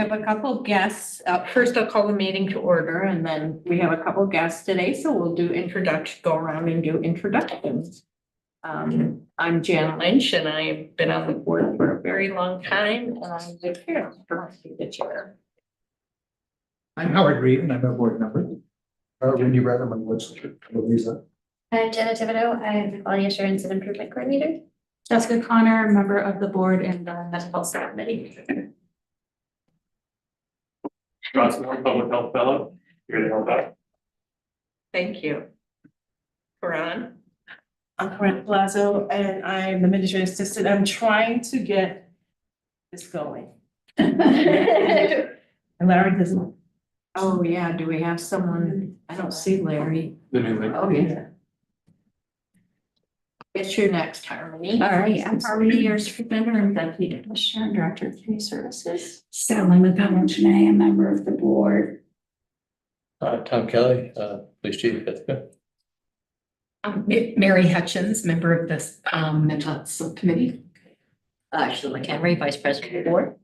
have a couple guests. First, I'll call the meeting to order, and then we have a couple guests today, so we'll do go around and do introductions. I'm Jan Lynch, and I've been on the board for a very long time, and I'm the chair. I'm Howard Reed, and I'm a board member. Randy Redham and Lisa. I'm Jenna Thibodeau. I'm the Quality Assurance and Improvement Coordinator. Jessica Connor, member of the board and the mental health subcommittee. Ross Moore, Public Health Fellow, here to help out. Thank you. Karan? I'm Corinne Palazzo and I'm the administrative assistant. I'm trying to get this going. And Larry doesn't. Oh, yeah, do we have someone? I don't see Larry. The new link. Oh, yeah. It's your next, Harmony. All right, I'm Harmony, your superintendent and deputy commissioner and director of community services. Sally McConnell, Janae, a member of the board. Tom Kelly, police chief, Ithaca. Mary Hutchins, member of this mental health subcommittee. Sheila McHenry, vice president of the board.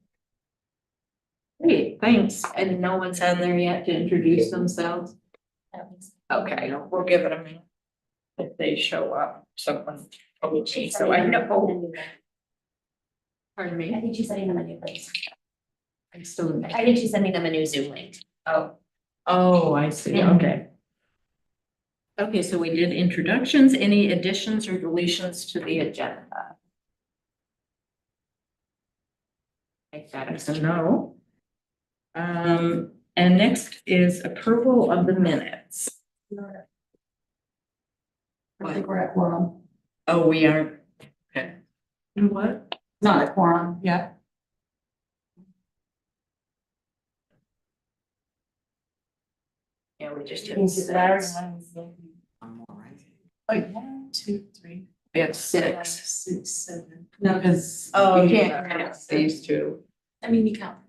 Great, thanks. And no one's on there yet to introduce themselves? Okay, we'll give it a minute. If they show up, someone, so I know. Pardon I me, think she's sending them a new link. I'm still. I think she's sending them a new Zoom link. Oh, I see, okay. Okay, so we did introductions. Any additions or deletions to the agenda? Take that as a no. And next is approval of the minutes. I think we're at quorum. Oh, we are, okay. What? Not a quorum, yeah. Yeah, we just did Larry six. and like 1, 2, 3, We have 5, six. 6, 7. No, because. Oh, you can't count these two. I mean, you count.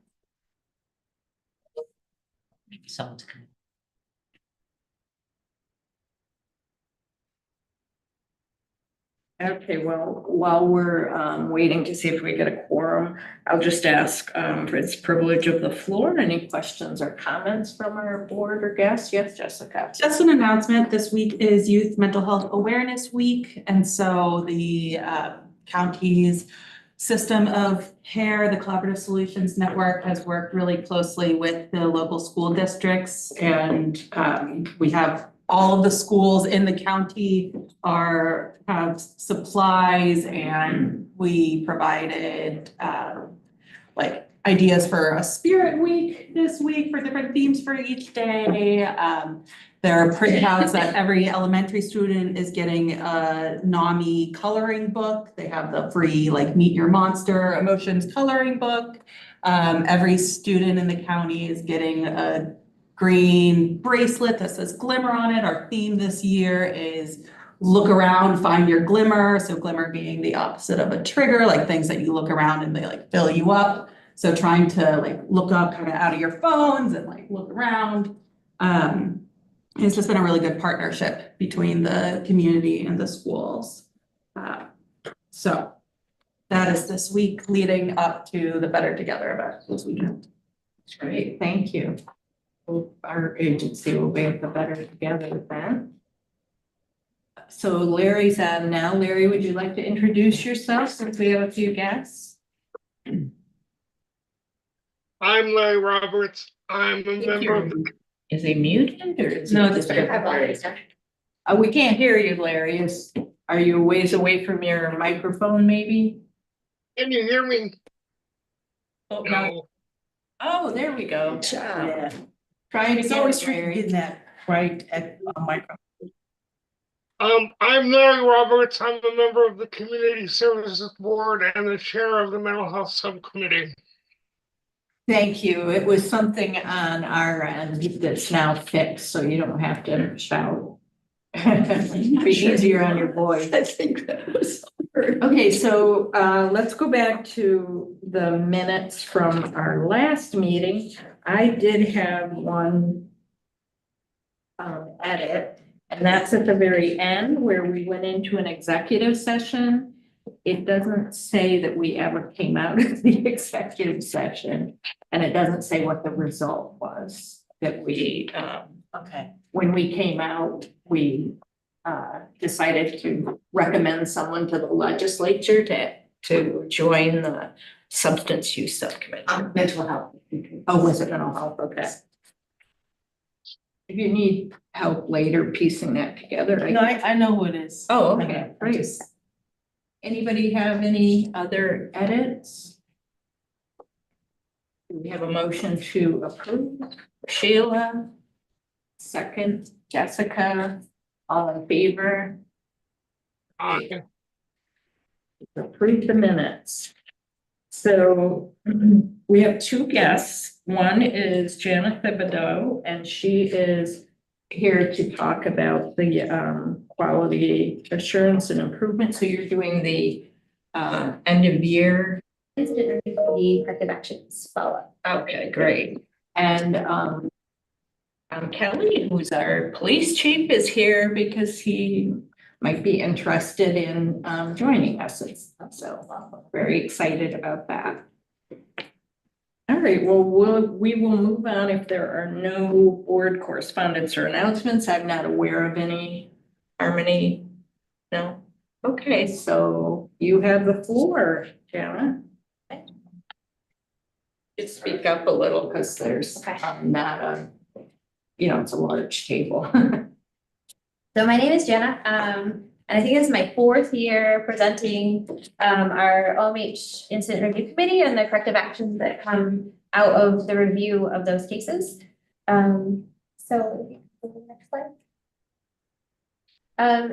Someone's coming. Okay, well, while we're waiting to see if we get a quorum, I'll just ask for its privilege of the floor. Any questions or comments from our board or guests? Yes, Jessica. Just an announcement, this week is Youth Mental Health Awareness Week, and so the county's system of CARE, the Collaborative Solutions Network, has worked really closely with the local school districts, and we have all of the schools in the county have supplies, and we provided like ideas for a spirit week this week for different themes for each day. There are printouts that every elementary student is getting a NAMI coloring book. They have the free like Meet Your Monster Emotions coloring book. Every student in the county is getting a green bracelet that says glimmer on it. Our theme this year is look around, find your glimmer. So glimmer being the opposite of a trigger, like things that you look around and they like fill you up. So trying to like look up kind of out of your phones and like look around. It's just been a really good partnership between the community and the schools. So that is this week leading up to the Better Together event this weekend. Great, thank you. Our agency will be at the Better Together event. So Larry's on now. Larry, would you like to introduce yourself since we have a few guests? I'm Larry Roberts. I'm a member of the. Is he muted or is he? No, it's I've already started. We can't hear you, Larry. Are you a ways away from your microphone maybe? Can you hear me? Oh, no. No. Oh, there we go. Yeah. Try it It's again, always tricky Larry. getting that right at a microphone. I'm Larry Roberts. I'm a member of the Community Services Board and the chair of the Mental Health Subcommittee. Thank you. It was something on our end that's now fixed, so you don't have to shout. Be easier on your voice. I think that was. Okay, so let's go back to the minutes from our last meeting. I did have one edit, and that's at the very end where we went into an executive session. it doesn't say that we ever came out of the executive session. And it doesn't say what the result was that we, Okay. when we came out, we decided to recommend someone to the legislature to join the substance use subcommittee. Mental health. Oh, was it mental health? Okay. If you need help later piecing that together. No, I know who it is. Oh, okay, I great. just- Anybody have any other edits? Do we have a motion to approve? Sheila? Second, Jessica, all in favor? Approve the minutes. So we have two guests. One is Janet Thibodeau, and she is here to talk about the quality assurance and improvement. So you're doing the end of year. Incident review committee corrective actions follow-up. Okay, great. And Kelly, who's our police chief, is here because he might be interested in joining us. So very excited about that. All right, well, we will move on if there are no board correspondence or announcements. I'm not aware of any. Harmony? No? Okay, so you have the floor, Janet. Just speak up a little because there's Okay. not a, it's a large table. So my name is Jana, and I think it's my fourth year presenting our OMH Incident Review Committee and the corrective actions that come out of the review of those cases. So next slide.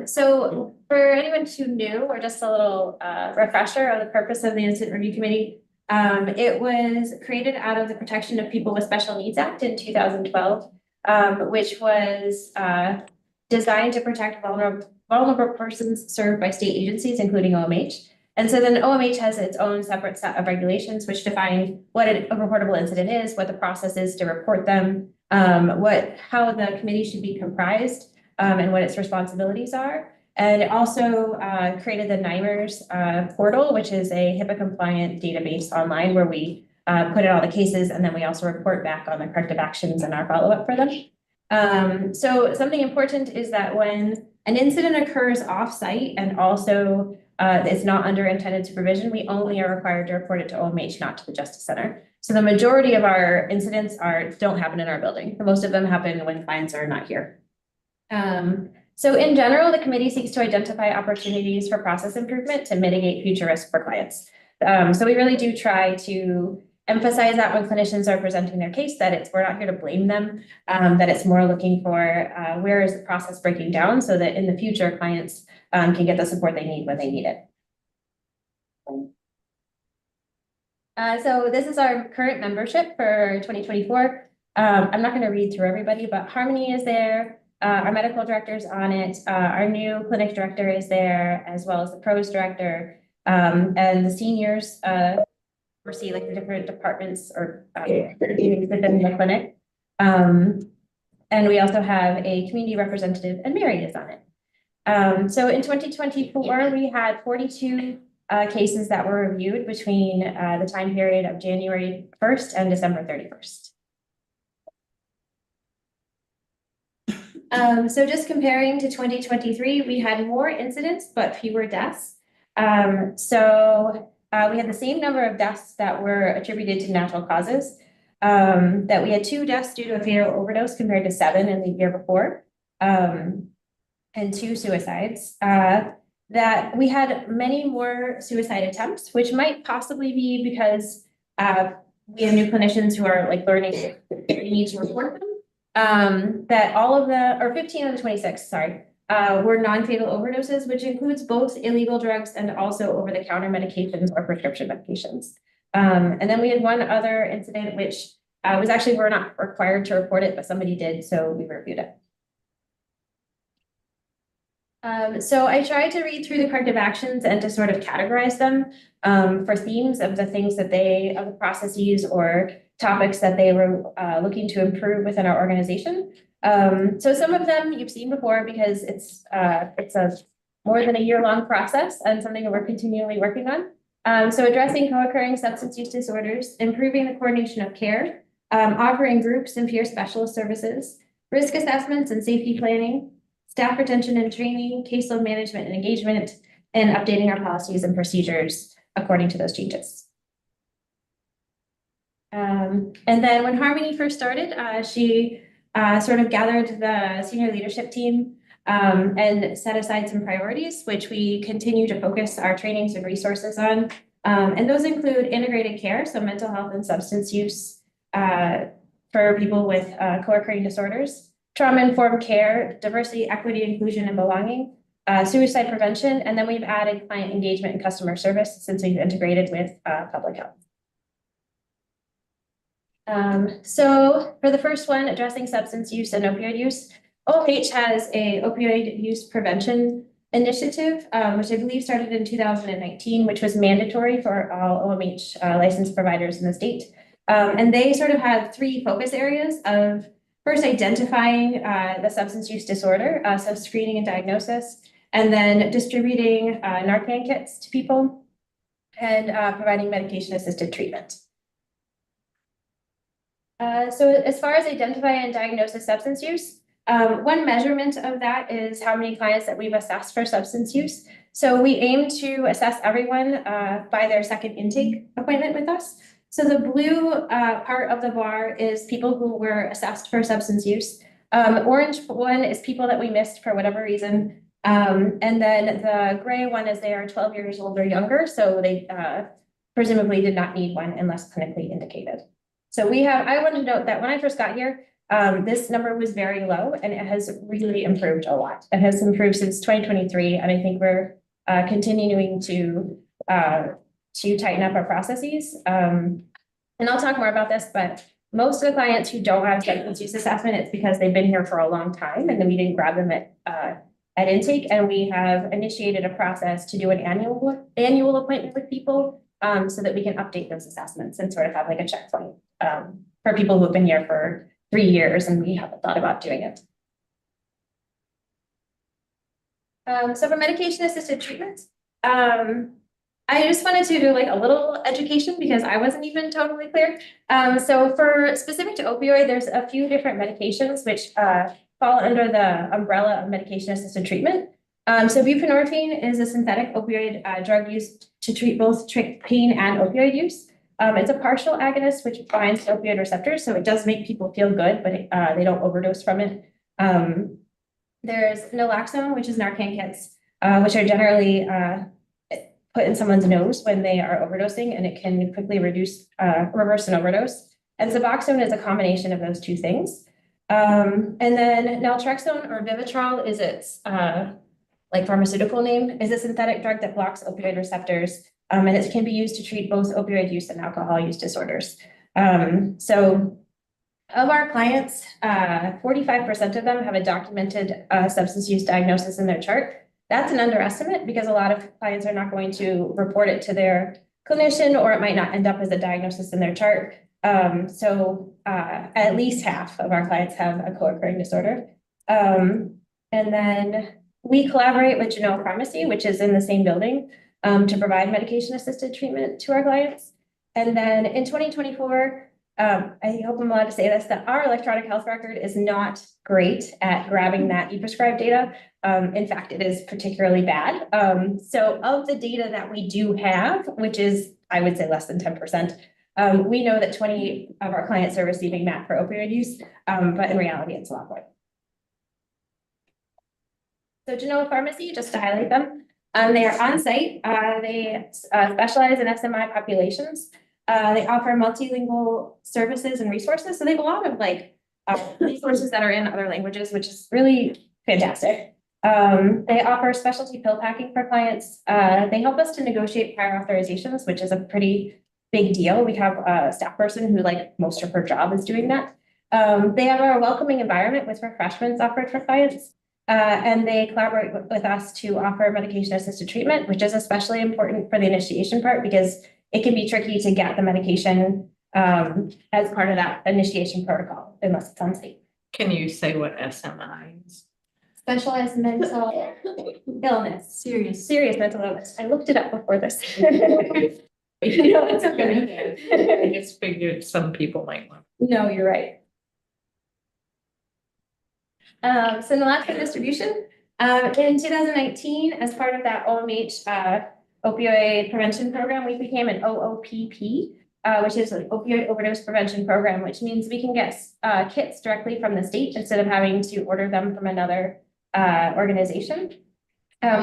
So for anyone who new or just a little refresher on the purpose of the Incident Review Committee, it was created out of the Protection of People with Special Needs Act in 2012, which was designed to protect vulnerable persons served by state agencies, including OMH. And so then OMH has its own separate set of regulations which define what a reportable incident is, what the process is to report them, how the committee should be comprised, and what its responsibilities are. And it also created the NIMERS portal, which is a HIPAA compliant database online where we put in all the cases, and then we also report back on the corrective actions and our follow-up for them. So something important is that when an incident occurs off-site and also it's not under intended supervision, we only are required to report it to OMH, not to the Justice Center. So the majority of our incidents don't happen in our building. Most of them happen when clients are not here. So in general, the committee seeks to identify opportunities for process improvement to mitigate future risk for clients. So we really do try to emphasize that when clinicians are presenting their case, that we're not here to blame them, that it's more looking for where is the process breaking down so that in the future clients can get the support they need when they need it. So this is our current membership for 2024. I'm not going to read through everybody, but Harmony is there. Our medical director is on it. Our new clinic director is there, as well as the pros director, and the seniors oversee like the different departments or units within the clinic. And we also have a community representative, and Mary is on it. So in 2024, we had 42 cases that were reviewed between the time period of January 1st and December 31st. So just comparing to 2023, we had more incidents, but fewer deaths. So we had the same number of deaths that were attributed to natural causes, that we had 2 deaths due to a fatal overdose compared to 7 in the year before, and 2 suicides. That we had many more suicide attempts, which might possibly be because we have new clinicians who are like learning we need to report them. That all of or 15 of the 26, were non-fatal overdoses, which includes both illegal drugs and also over-the-counter medications or prescription medications. And then we had one other incident, which was actually, we're not required to report it, but somebody did, so we reviewed it. So I tried to read through the corrective actions and to sort of categorize them for themes of the things that of the processes or topics that they were looking to improve within our organization. So some of them you've seen before because it's a more than a year-long process and something that we're continually working on. So addressing co-occurring substance use disorders, improving the coordination of care, offering groups and peer specialist services, risk assessments and safety planning, staff retention and training, caseload management and engagement, and updating our policies and procedures according to those changes. And then when Harmony first started, she sort of gathered the senior leadership team and set aside some priorities, which we continue to focus our trainings and resources on. And those include integrated care, so mental health and substance use for people with co-occurring disorders, trauma-informed care, diversity, equity, inclusion, and belonging, suicide prevention, and then we've added client engagement and customer service since we've integrated with public health. So for the first one, addressing substance use and opioid use, OMH has a opioid use prevention initiative, which I believe started in 2019, which was mandatory for all OMH licensed providers in the state. And they sort of have three focus areas of first identifying the substance use disorder, so screening and diagnosis, and then distributing Narcan kits to people and providing medication-assisted treatment. So as far as identify and diagnose substance use, one measurement of that is how many clients that we've assessed for substance use. So we aim to assess everyone by their second intake appointment with us. So the blue part of the bar is people who were assessed for substance use. Orange one is people that we missed for whatever reason. And then the gray one is they are 12 years old or younger, so they presumably did not need one unless clinically indicated. So I want to note that when I first got here, this number was very low and it has really improved a lot. It has improved since 2023, and I think we're continuing to tighten up our processes. And I'll talk more about this, but most of the clients who don't have substance use assessment, it's because they've been here for a long time and then we didn't grab them at intake, and we have initiated a process to do an annual appointment with people so that we can update those assessments and sort of have like a checkpoint for people who have been here for 3 years and we haven't thought about doing it. So for medication-assisted treatment, I just wanted to do like a little education because I wasn't even totally clear. So for specific to opioid, there's a few different medications which fall under the umbrella of medication-assisted treatment. So buprenorphine is a synthetic opioid drug used to treat both pain and opioid use. It's a partial agonist which binds to opioid receptors, so it does make people feel good, but they don't overdose from it. There's naloxone, which is Narcan kits, which are generally put in someone's nose when they are overdosing, and it can quickly reverse an overdose. And Suboxone is a combination of those two things. And then naltrexone or Vivitrol is its like pharmaceutical name, is a synthetic drug that blocks opioid receptors. And it can be used to treat both opioid use and alcohol use disorders. So of our clients, 45% of them have a documented substance use diagnosis in their chart. That's an underestimate because a lot of clients are not going to report it to their clinician, or it might not end up as a diagnosis in their chart. So at least half of our clients have a co-occurring disorder. And then we collaborate with Genoa Pharmacy, which is in the same building, to provide medication-assisted treatment to our clients. And then in 2024, I hope I'm allowed to say this, that our electronic health record is not great at grabbing that e-prescribe data. In fact, it is particularly bad. So of the data that we do have, which is, I would say, less than 10%, we know that 20 of our clients are receiving MAT for opioid use, but in reality, it's a lot more. So Genoa Pharmacy, just to highlight them, they are on site. They specialize in SMI populations. They offer multilingual services and resources. So they have a lot of like resources that are in other languages, which is really fantastic. They offer specialty pill packing for clients. They help us to negotiate prior authorizations, which is a pretty big deal. We have a staff person who, like, most of her job is doing that. They have a welcoming environment with refreshments offered for clients. And they collaborate with us to offer medication-assisted treatment, which is especially important for the initiation part because it can be tricky to get the medication as part of that initiation protocol unless it's on site. Can you say what SMI is? specialized mental illness, Serious. serious mental illness. I looked it up before this. No, it's okay. I just figured some people might want. No, you're right. So naloxone distribution, in 2019, as part of that OMH, opioid prevention program, we became an OOPP, which is an opioid overdose prevention program, which means we can get, kits directly from the state instead of having to order them from another, organization.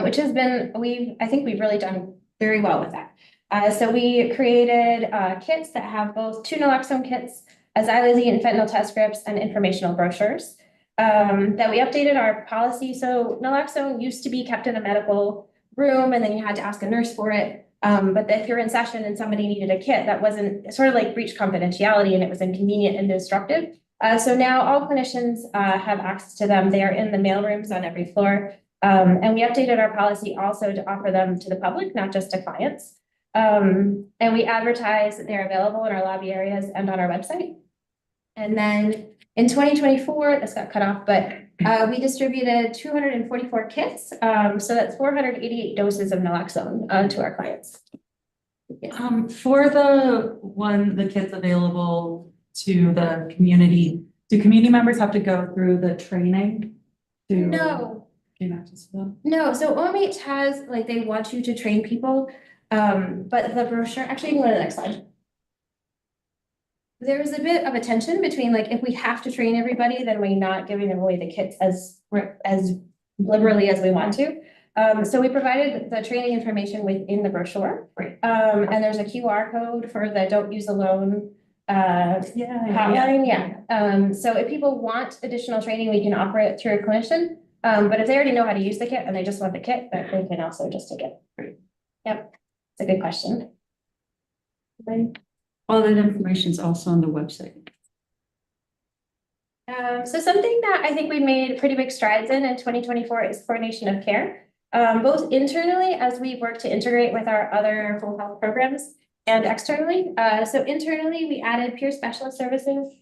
Which has been, I think we've really done very well with that. So we created, kits that have both 2 naloxone kits, a xylazine and fentanyl test scripts, and informational brochures. That we updated our policy. So naloxone used to be kept in a medical room and then you had to ask a nurse for it. But if you're in session and somebody needed a kit, that wasn't sort of like breach confidentiality and it was inconvenient and disruptive. So now all clinicians have access to them. They are in the mail rooms on every floor. And we updated our policy also to offer them to the public, not just to clients. And we advertise that they're available in our lobby areas and on our website. And then in 2024, this got cut off, but we distributed 244 kits. So that's 488 doses of naloxone to our clients. For the kits available to the community, do community members have to go through the training to? No, gain access to them? no. So OMH has, like, they want you to train people. But the brochure, actually, you can go to the next slide. There's a bit of a tension between, like, if we have to train everybody, then we're not giving away the kits as liberally as we want to. So we provided the training information within the brochure. Right. And there's a QR code for the Don't Use Alone hotline, yeah. So if people want additional training, we can offer it through a clinician. But if they already know how to use the kit and they just want the kit, then they can also just take it. Right. Yep, it's a good question. All that information is also on the website. So something that I think we made pretty big strides in 2024 is coordination of care, both internally as we work to integrate with our other whole health programs and externally. So internally, we added peer specialist services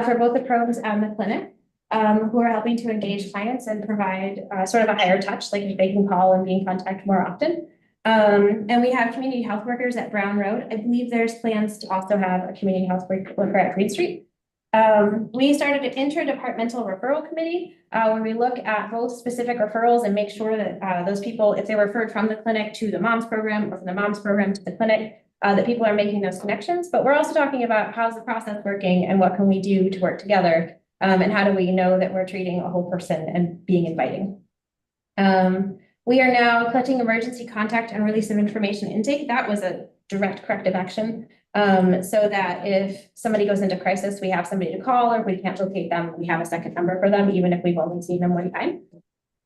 for both the programs and the clinic, who are helping to engage clients and provide sort of a higher touch, like they can call and be in contact more often. And we have community health workers at Brown Road. I believe there's plans to also have a community health worker at Green Street. We started an interdepartmental referral committee where we look at both specific referrals and make sure that those people, if they were referred from the clinic to the MOMS program or from the MOMS program to the clinic, that people are making those connections. But we're also talking about how's the process working and what can we do to work together, and how do we know that we're treating a whole person and being inviting. We are now collecting emergency contact and release of information intake. That was a direct corrective action. So that if somebody goes into crisis, we have somebody to call, or if we can't locate them, we have a second number for them, even if we've only seen them one time.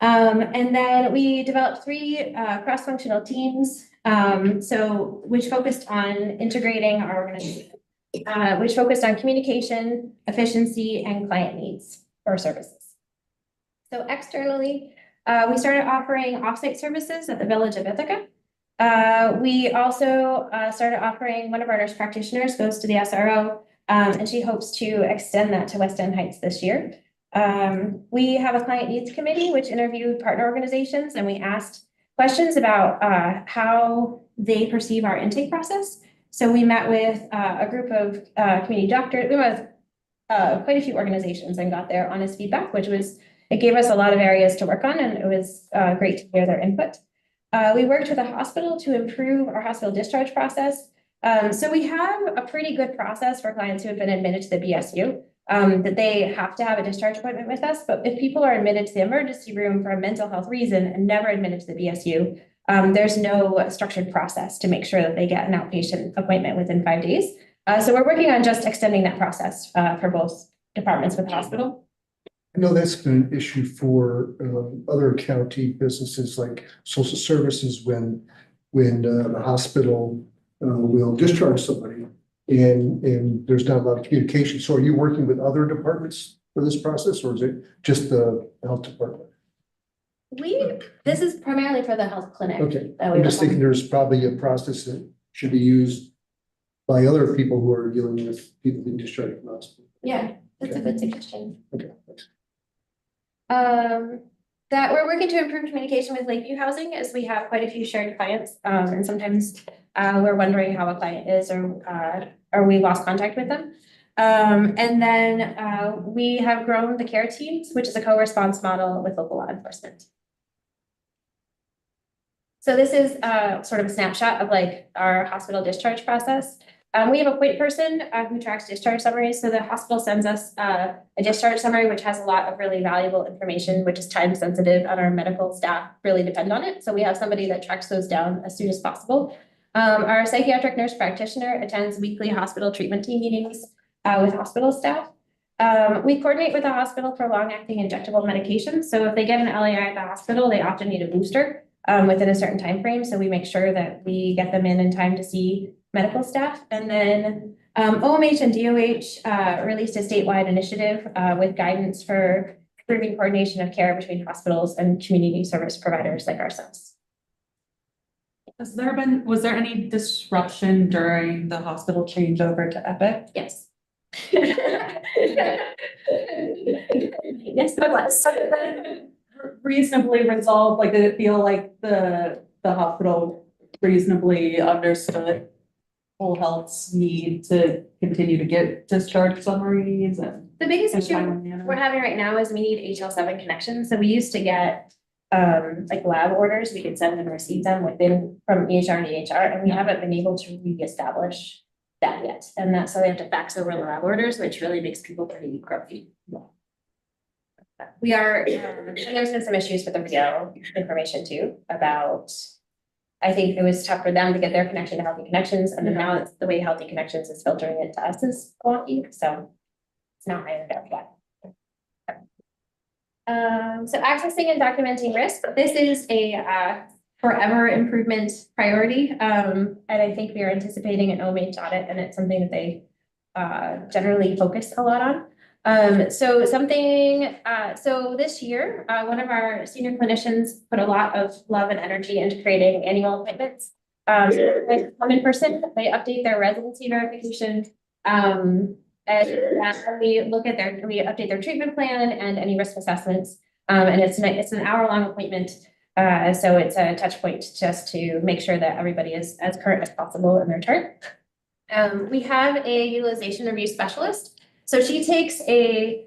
And then we developed 3 cross-functional teams, which focused on integrating our organization, which focused on communication, efficiency, and client needs for services. So externally, we started offering offsite services at the Village of Ithaca. We also started offering, one of our nurse practitioners goes to the SRO, and she hopes to extend that to West End Heights this year. We have a client needs committee, which interviewed partner organizations, and we asked questions about how they perceive our intake process. So we met with a group of community doctors. We met with quite a few organizations and got their honest feedback, it gave us a lot of areas to work on, and it was great to hear their input. We worked with a hospital to improve our hospital discharge process. So we have a pretty good process for clients who have been admitted to the BSU, that they have to have a discharge appointment with us. But if people are admitted to the emergency room for a mental health reason and never admitted to the BSU, there's no structured process to make sure that they get an outpatient appointment within 5 days. So we're working on just extending that process for both departments with the hospital. I know that's been an issue for other county businesses like social services when the hospital will discharge somebody and there's not a lot of communication. So are you working with other departments for this process, or is it just the health department? This is primarily for the health clinic. Okay, that we I'm just work on. thinking there's probably a process that should be used by other people who are dealing with people being discharged from the hospital. Yeah, that's a good suggestion. Okay, thanks. that we're working to improve communication with Lakeview Housing as we have quite a few shared clients. And sometimes we're wondering how a client is or we lost contact with them. And then we have grown the care teams, which is a co-response model with local law enforcement. So this is sort of a snapshot of like our hospital discharge process. We have a point person who tracks discharge summaries. So the hospital sends us a discharge summary, which has a lot of really valuable information, which is time sensitive, and our medical staff really depend on it. So we have somebody that tracks those down as soon as possible. Our psychiatric nurse practitioner attends weekly hospital treatment team meetings with hospital staff. We coordinate with the hospital for long-acting injectable medications. So if they get an LAI at the hospital, they often need a booster within a certain time frame. So we make sure that we get them in time to see medical staff. And then OMH and DOH released a statewide initiative with guidance for improving coordination of care between hospitals and community service providers like ourselves. Was there any disruption during the hospital changeover to Epic? Yes. Yes, there was. Reasonably resolved, like did it feel like the hospital reasonably understood whole health's need to continue to get discharge summaries and? The biggest in a issue timely manner? we're having right now is we need HL7 connections. So we used to get like lab orders, we could send and receive them from EHR to EHR, and we haven't been able to reestablish that yet. And that's so they have to fax over lab orders, which really makes people pretty grumpy. We are, and there's been some issues with the Rio information too about, I think it was tough for them to get their connection to Healthy Connections, and then now it's the way Healthy Connections is filtering it to us is wonky, so it's not ironed out yet. So accessing and documenting risk. This is a forever improvement priority. And I think we are anticipating an OMH audit, and it's something that they generally focus a lot on. So this year, one of our senior clinicians put a lot of love and energy into creating annual appointments. They come in person, they update their residency verification. And we update their treatment plan and any risk assessments. And it's an hour-long appointment. So it's a touch point just to make sure that everybody is as current as possible in their turn. We have a utilization review specialist. So she takes a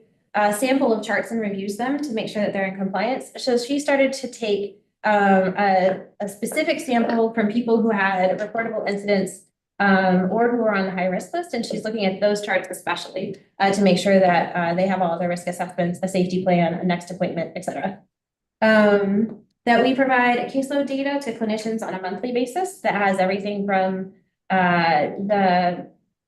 sample of charts and reviews them to make sure that they're in compliance. So she started to take a specific sample from people who had reportable incidents or who are on the high risk list. And she's looking at those charts especially to make sure that they have all their risk assessments, a safety plan, a next appointment, et cetera. That we provide caseload data to clinicians on a monthly basis that has everything from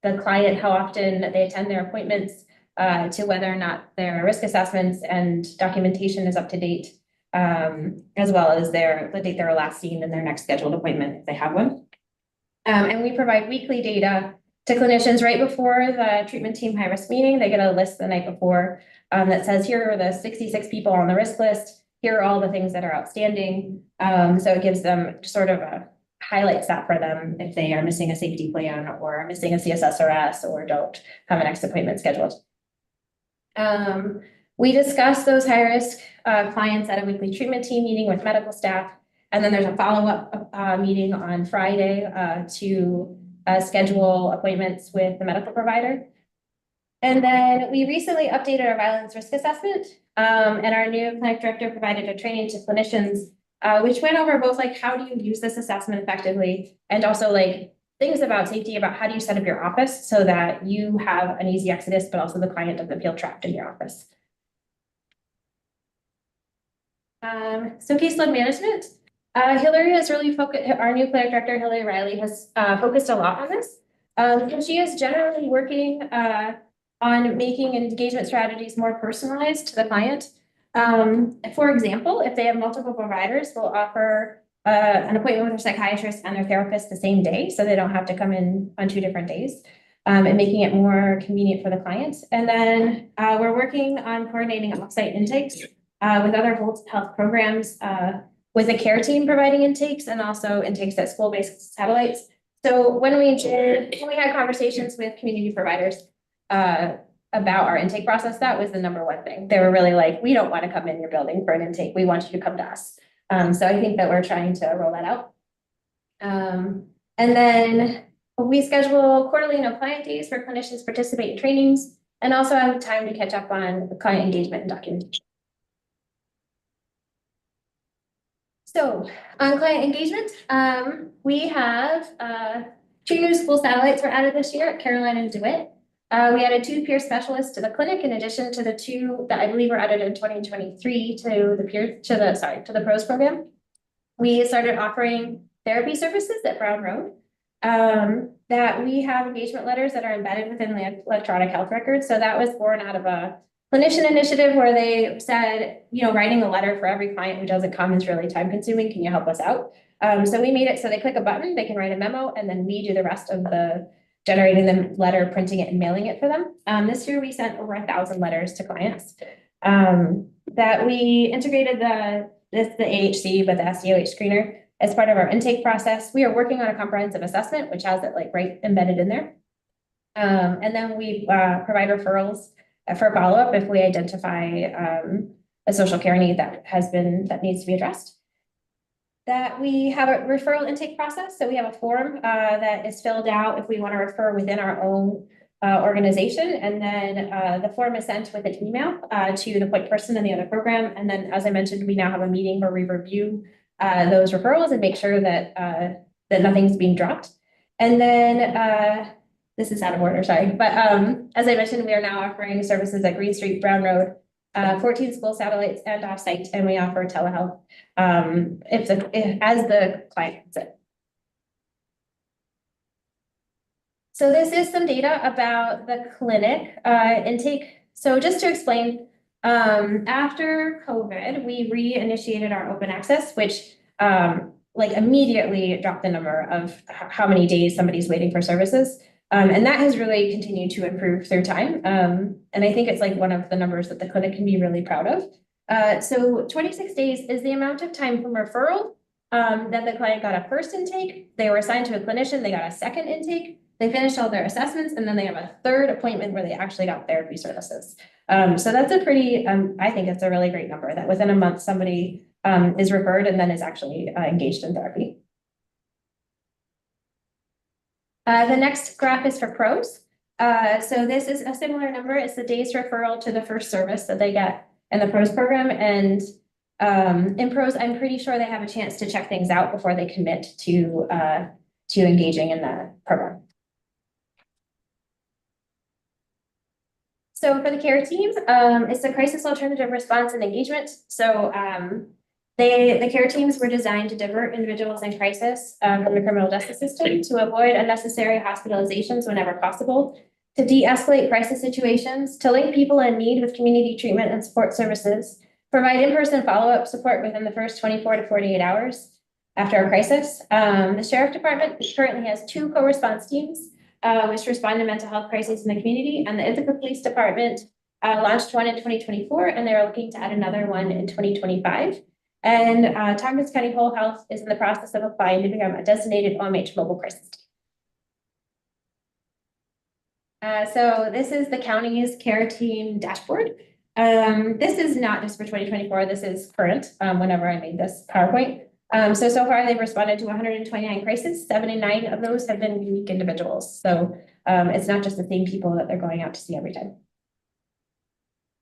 the client, how often they attend their appointments, to whether or not their risk assessments and documentation is up to date, as well as the date they were last seen and their next scheduled appointment if they have one. And we provide weekly data to clinicians right before the treatment team high risk meeting. They get a list the night before that says, here are the 66 people on the risk list. Here are all the things that are outstanding. So it gives them sort of highlights that for them if they are missing a safety plan or missing a CSSRS or don't have a next appointment scheduled. We discuss those high risk clients at a weekly treatment team meeting with medical staff. And then there's a follow-up meeting on Friday to schedule appointments with the medical provider. And then we recently updated our violence risk assessment, and our new clinic director provided a training to clinicians, which went over both like how do you use this assessment effectively, and also like things about safety, about how do you set up your office so that you have an easy exodus, but also the client doesn't feel trapped in your office. So caseload management. Hillary has really focused, our new clinic director, Hillary Riley, has focused a lot on this. And she is generally working on making engagement strategies more personalized to the client. For example, if they have multiple providers, we'll offer an appointment with their psychiatrist and their therapist the same day, so they don't have to come in on 2 different days, and making it more convenient for the client. And then we're working on coordinating offsite intakes with other health programs, with a care team providing intakes and also intakes at school-based satellites. So when we had conversations with community providers, about our intake process, that was the number one thing. They were really like, we don't want to come in your building for an intake. We want you to come to us. So I think that we're trying to roll that out. And then we schedule quarterly no client days for clinicians to participate in trainings and also have time to catch up on client engagement and documentation. So on client engagement, we have 2 new school satellites were added this year at Caroline and DeWitt. We added 2 peer specialists to the clinic in addition to the 2 that I believe were added in 2023 to the PROS program. We started offering therapy services at Brown Road. That we have engagement letters that are embedded within the electronic health records. So that was born out of a clinician initiative where they said, you know, writing a letter for every client who doesn't come is really time consuming. Can you help us out? So we made it so they click a button, they can write a memo, and then we do the rest of the generating the letter, printing it, and mailing it for them. This year we sent over 1,000 letters to clients. That we integrated the AHC, but the SDOH screener as part of our intake process. We are working on a comprehensive assessment, which has it like right embedded in there. And then we provide referrals for follow-up if we identify a social care need that needs to be addressed. That we have a referral intake process. So we have a form that is filled out if we want to refer within our own organization. And then the form is sent with an email to the point person in the other program. And then, as I mentioned, we now have a meeting where we review those referrals and make sure that that nothing's being dropped. And then this is out of order, sorry. But as I mentioned, we are now offering services at Green Street, Brown Road, 14 school satellites and offsite, and we offer telehealth as the client needs it. So this is some data about the clinic intake. So just to explain, after COVID, we reinitiated our open access, which like immediately dropped the number of how many days somebody's waiting for services. And that has really continued to improve through time. And I think it's like one of the numbers that the clinic can be really proud of. So 26 days is the amount of time from referral that the client got a first intake. They were assigned to a clinician, they got a second intake, they finished all their assessments, and then they have a third appointment where they actually got therapy services. So that's a pretty, I think it's a really great number that within a month, somebody is referred and then is actually engaged in therapy. The next graph is for PROS. So this is a similar number. It's the days referral to the first service that they get in the PROS program. And in PROS, I'm pretty sure they have a chance to check things out before they commit to engaging in the program. So for the care teams, it's the crisis alternative response and engagement. So the care teams were designed to divert individuals in crisis from the criminal justice system, to avoid unnecessary hospitalizations whenever possible, to de-escalate crisis situations, to link people in need with community treatment and support services, provide in-person follow-up support within the first 24 to 48 hours after a crisis. The Sheriff Department currently has 2 co-response teams, which respond to mental health crises in the community, and the Ithaca Police Department launched one in 2024, and they're looking to add another one in 2025. And Tompkins County Whole Health is in the process of applying to become a designated OMH mobile crisis team. So this is the county's care team dashboard. This is not just for 2024, this is current, whenever I made this PowerPoint. So far they've responded to 129 crises, 79 of those have been unique individuals. So it's not just the same people that they're going out to see every time.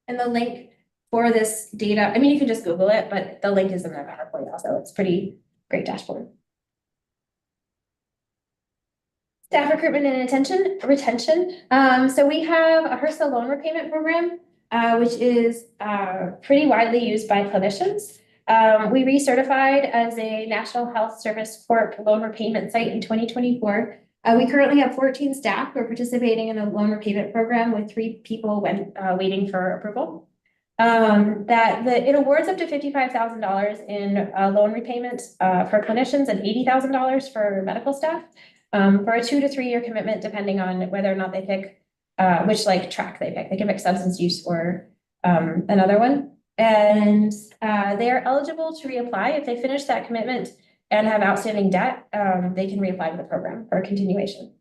And the link for this data, I mean, you can just Google it, but the link is in the PowerPoint also. It's pretty great dashboard. Staff recruitment and retention. So we have a HRSA loan repayment program, which is pretty widely used by clinicians. We recertified as a National Health Service Corp loan repayment site in 2024. We currently have 14 staff who are participating in a loan repayment program with 3 people when waiting for approval. It awards up to $55,000 in loan repayments for clinicians and $80,000 for medical staff for a 2 to 3 year commitment, depending on whether or not they pick which track they pick. They can pick substance use or another one. And they are eligible to reapply if they finish that commitment and have outstanding debt. They can reapply to the program for a continuation.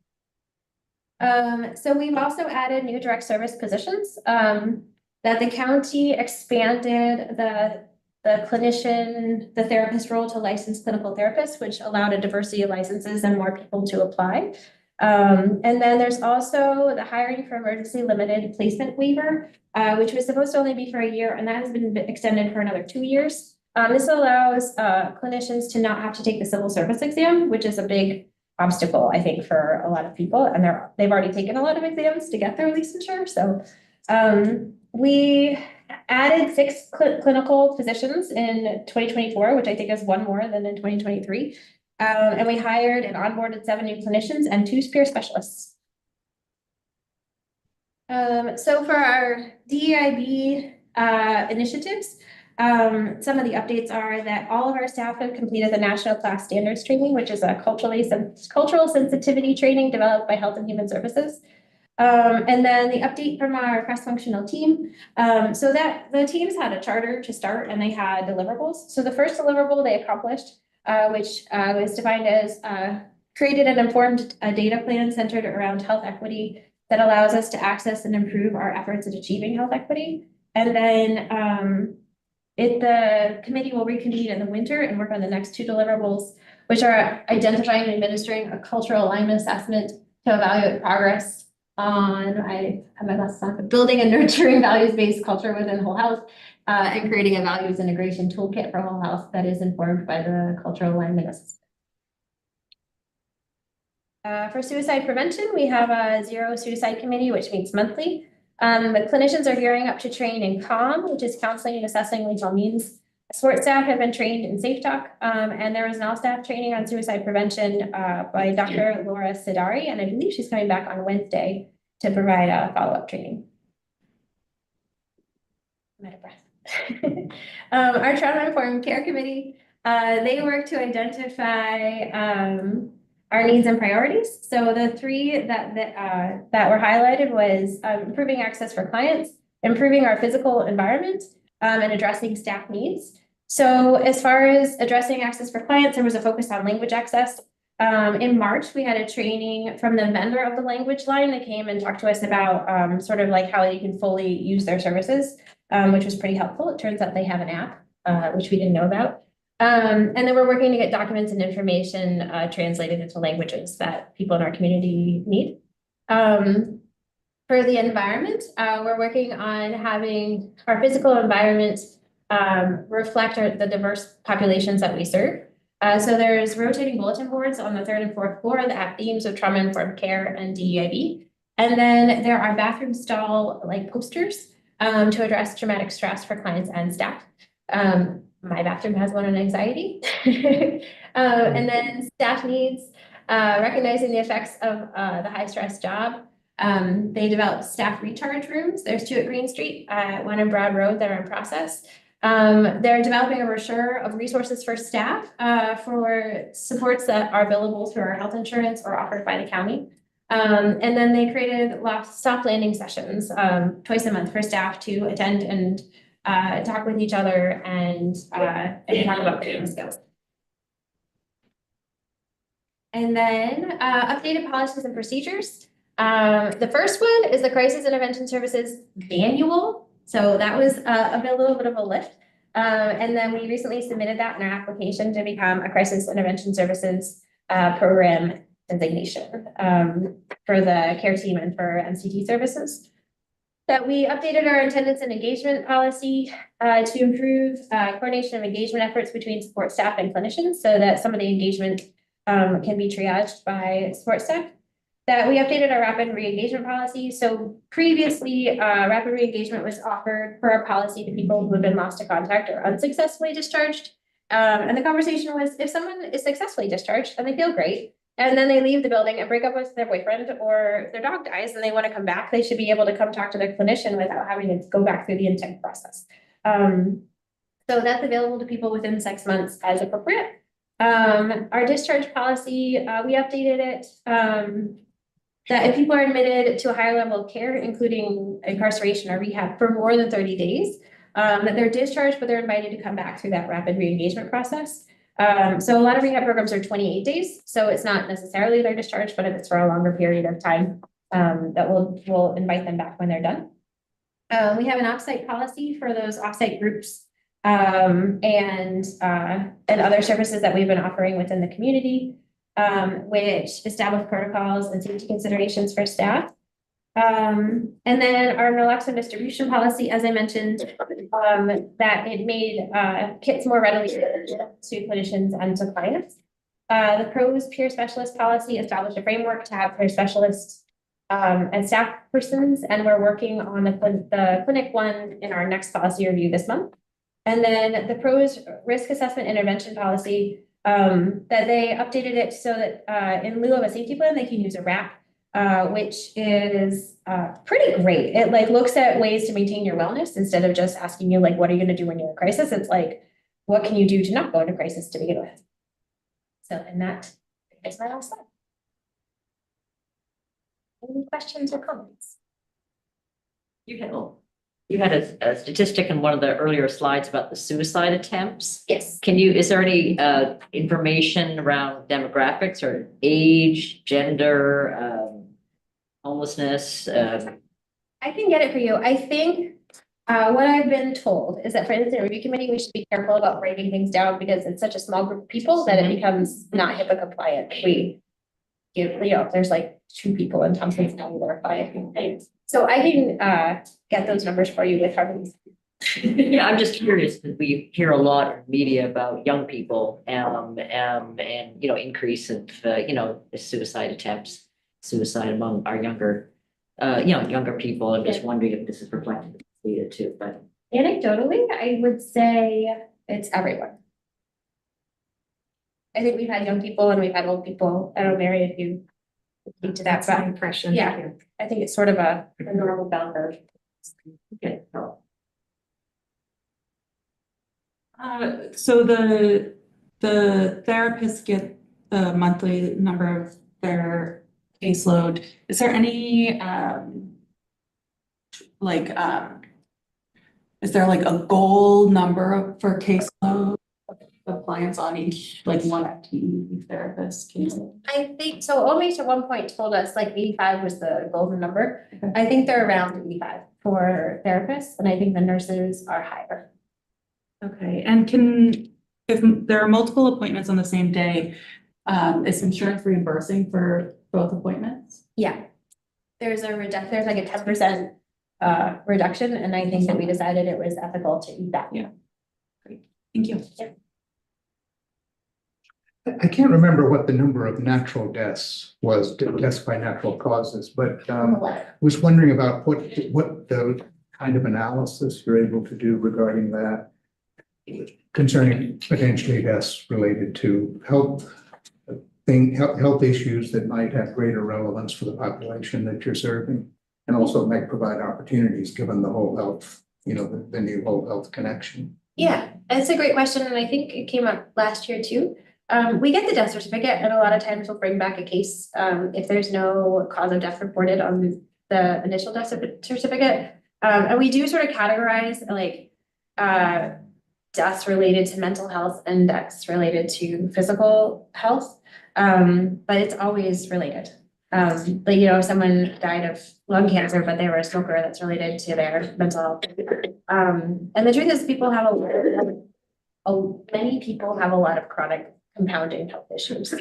So we've also added new direct service positions, that the county expanded the clinician, the therapist role to licensed clinical therapists, which allowed a diversity of licenses and more people to apply. And then there's also the hiring for emergency limited placement waiver, which was supposed to only be for a year, and that has been extended for another 2 years. This allows clinicians to not have to take the civil service exam, which is a big obstacle, I think, for a lot of people, and they've already taken a lot of exams to get their licensure. So we added 6 clinical positions in 2024, which I think is 1 more than in 2023. And we hired and onboarded 7 new clinicians and 2 peer specialists. So for our DEIB initiatives, some of the updates are that all of our staff have completed the National Class Standards Training, which is a cultural sensitivity training developed by Health and Human Services. And then the update from our cross-functional team, so that the teams had a charter to start and they had deliverables. So the first deliverable they accomplished, which was defined as created an informed data plan centered around health equity that allows us to access and improve our efforts at achieving health equity. And then the committee will reconvene in the winter and work on the next 2 deliverables, which are identifying and administering a cultural alignment assessment to evaluate progress on, I have my glasses on, but building and nurturing values-based culture within whole health, and creating a values integration toolkit for whole health that is informed by the cultural alignment assessment. For suicide prevention, we have a Zero Suicide Committee, which meets monthly. The clinicians are gearing up to train in CALM, which is counseling and assessing lethal means. Support staff have been trained in Safe Talk, and there is now staff training on suicide prevention by Dr. Laura Sidari, and I believe she's coming back on Wednesday to provide a follow-up training. I'm out of breath. Our Trauma-Informed Care Committee, they work to identify our needs and priorities. So the 3 that were highlighted was improving access for clients, improving our physical environment, and addressing staff needs. So as far as addressing access for clients, there was a focus on language access. In March, we had a training from the vendor of the language line that came and talked to us about sort of like how you can fully use their services, which was pretty helpful. It turns out they have an app, which we didn't know about. And then we're working to get documents and information translated into languages that people in our community need. For the environment, we're working on having our physical environment reflect the diverse populations that we serve. So there's rotating bulletin boards on the 3rd and 4th floor that have themes of trauma-informed care and DEIB. And then there are bathroom stall posters to address traumatic stress for clients and staff. My bathroom has one on anxiety. And then staff needs, recognizing the effects of the high stress job. They developed staff recharge rooms. There's 2 at Green Street, 1 in Broad Road that are in process. They're developing a brochure of resources for staff for supports that are billable through our health insurance or offered by the county. And then they created soft landing sessions twice a month for staff to attend and talk with each other and talk about coping skills. And then updated policies and procedures. The first one is the Crisis Intervention Services Manual. So that was a little bit of a lift. And then we recently submitted that in our application to become a Crisis Intervention Services program designation for the care team and for MCT services. That we updated our attendance and engagement policy to improve coordination of engagement efforts between support staff and clinicians so that some of the engagement can be triaged by support staff. That we updated our rapid re-engagement policy. So previously, rapid re-engagement was offered for a policy to people who have been lost to contact or unsuccessfully discharged. And the conversation was, if someone is successfully discharged and they feel great, and then they leave the building and break up with their boyfriend or their dog dies and they want to come back, they should be able to come talk to their clinician without having to go back through the intake process. So that's available to people within 6 months as appropriate. Our discharge policy, we updated it that if people are admitted to a higher level of care, including incarceration or rehab for more than 30 days, that they're discharged, but they're invited to come back through that rapid re-engagement process. So a lot of rehab programs are 28 days. So it's not necessarily they're discharged, but if it's for a longer period of time, that we'll invite them back when they're done. We have an offsite policy for those offsite groups and other services that we've been offering within the community, which establish protocols and safety considerations for staff. And then our naloxone distribution policy, as I mentioned, that it made kits more readily available to clinicians and to clients. The PROS peer specialist policy established a framework to have peer specialists and staff persons, and we're working on the clinic one in our next policy review this month. And then the PROS risk assessment intervention policy, that they updated it so that in lieu of a safety plan, they can use a RAP, which is pretty great. It like looks at ways to maintain your wellness instead of just asking you like, what are you gonna do when you're in crisis? It's like, what can you do to not go into crisis to begin with? So, and that is my last slide. Any questions or comments? You had a statistic in one of the earlier slides about the suicide attempts. Yes. Is there any information around demographics or age, gender, homelessness? I can get it for you. I think what I've been told is that for the incident review committee, we should be careful about breaking things down because it's such a small group of people that it becomes not HIPAA compliant. We give, there's like 2 people in Thompson's County that are fired. So I can get those numbers for you with Harmony. Yeah, I'm just curious because we hear a lot in media about young people and increase of suicide attempts, suicide among our younger people. I'm just wondering if this is reflected in the data too, but. Anecdotally, I would say it's everyone. I think we've had young people and we've had old people. I don't know, Mary, if you speak to that, That's my but impression. yeah, I think it's sort of a normal bell curve. Okay. So the therapists get the monthly number of their caseload. Is there any is there like a goal number for caseload of clients on each, like one FTE therapist caseload? I think so. OMH at one point told us like 85 was the golden number. Okay. I think they're around 85 for therapists, and I think the nurses are higher. Okay, and if there are multiple appointments on the same day, is insurance reimbursing for both appointments? Yeah. There's like a 10% reduction, and I think that we decided it was ethical to eat that. Yeah. Great, thank you. I can't remember what the number of natural deaths was, deaths by natural causes, but was wondering about what the kind of analysis you're able to do regarding that concerning potentially deaths related to health issues that might have greater relevance for the population that you're serving, and also might provide opportunities given the whole health, the new whole health connection. Yeah, that's a great question, and I think it came up last year too. We get the death certificate, and a lot of times we'll bring back a case if there's no cause of death reported on the initial death certificate. And we do sort of categorize like deaths related to mental health and deaths related to physical health, but it's always related. Like, someone died of lung cancer, but they were a smoker, that's related to their mental health. And the truth is many people have a lot of chronic compounding health issues,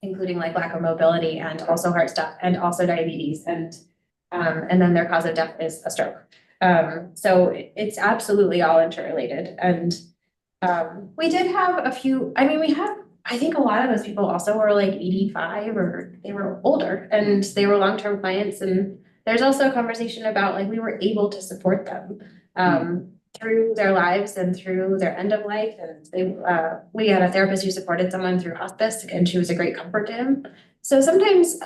including like lack of mobility and also heart stuff and also diabetes and then their cause of death is a stroke. So it's absolutely all interrelated. And we did have a few, I think a lot of those people also were like 85 or they were older and they were long-term clients. And there's also a conversation about like we were able to support them through their lives and through their end of life. And we had a therapist who supported someone through hospice and she was a great comfort to him. So sometimes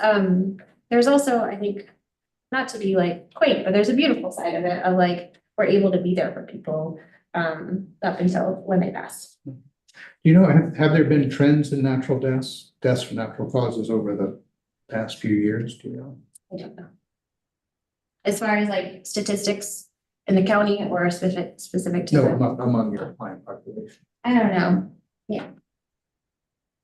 there's also, I think, not to be like quaint, but there's a beautiful side of it of like we're able to be there for people up until when they pass. Have there been trends in natural deaths from natural causes over the past few years? Do you know? I don't know. As far as like statistics in the county or specific to No, among your client population. I don't know. Yeah.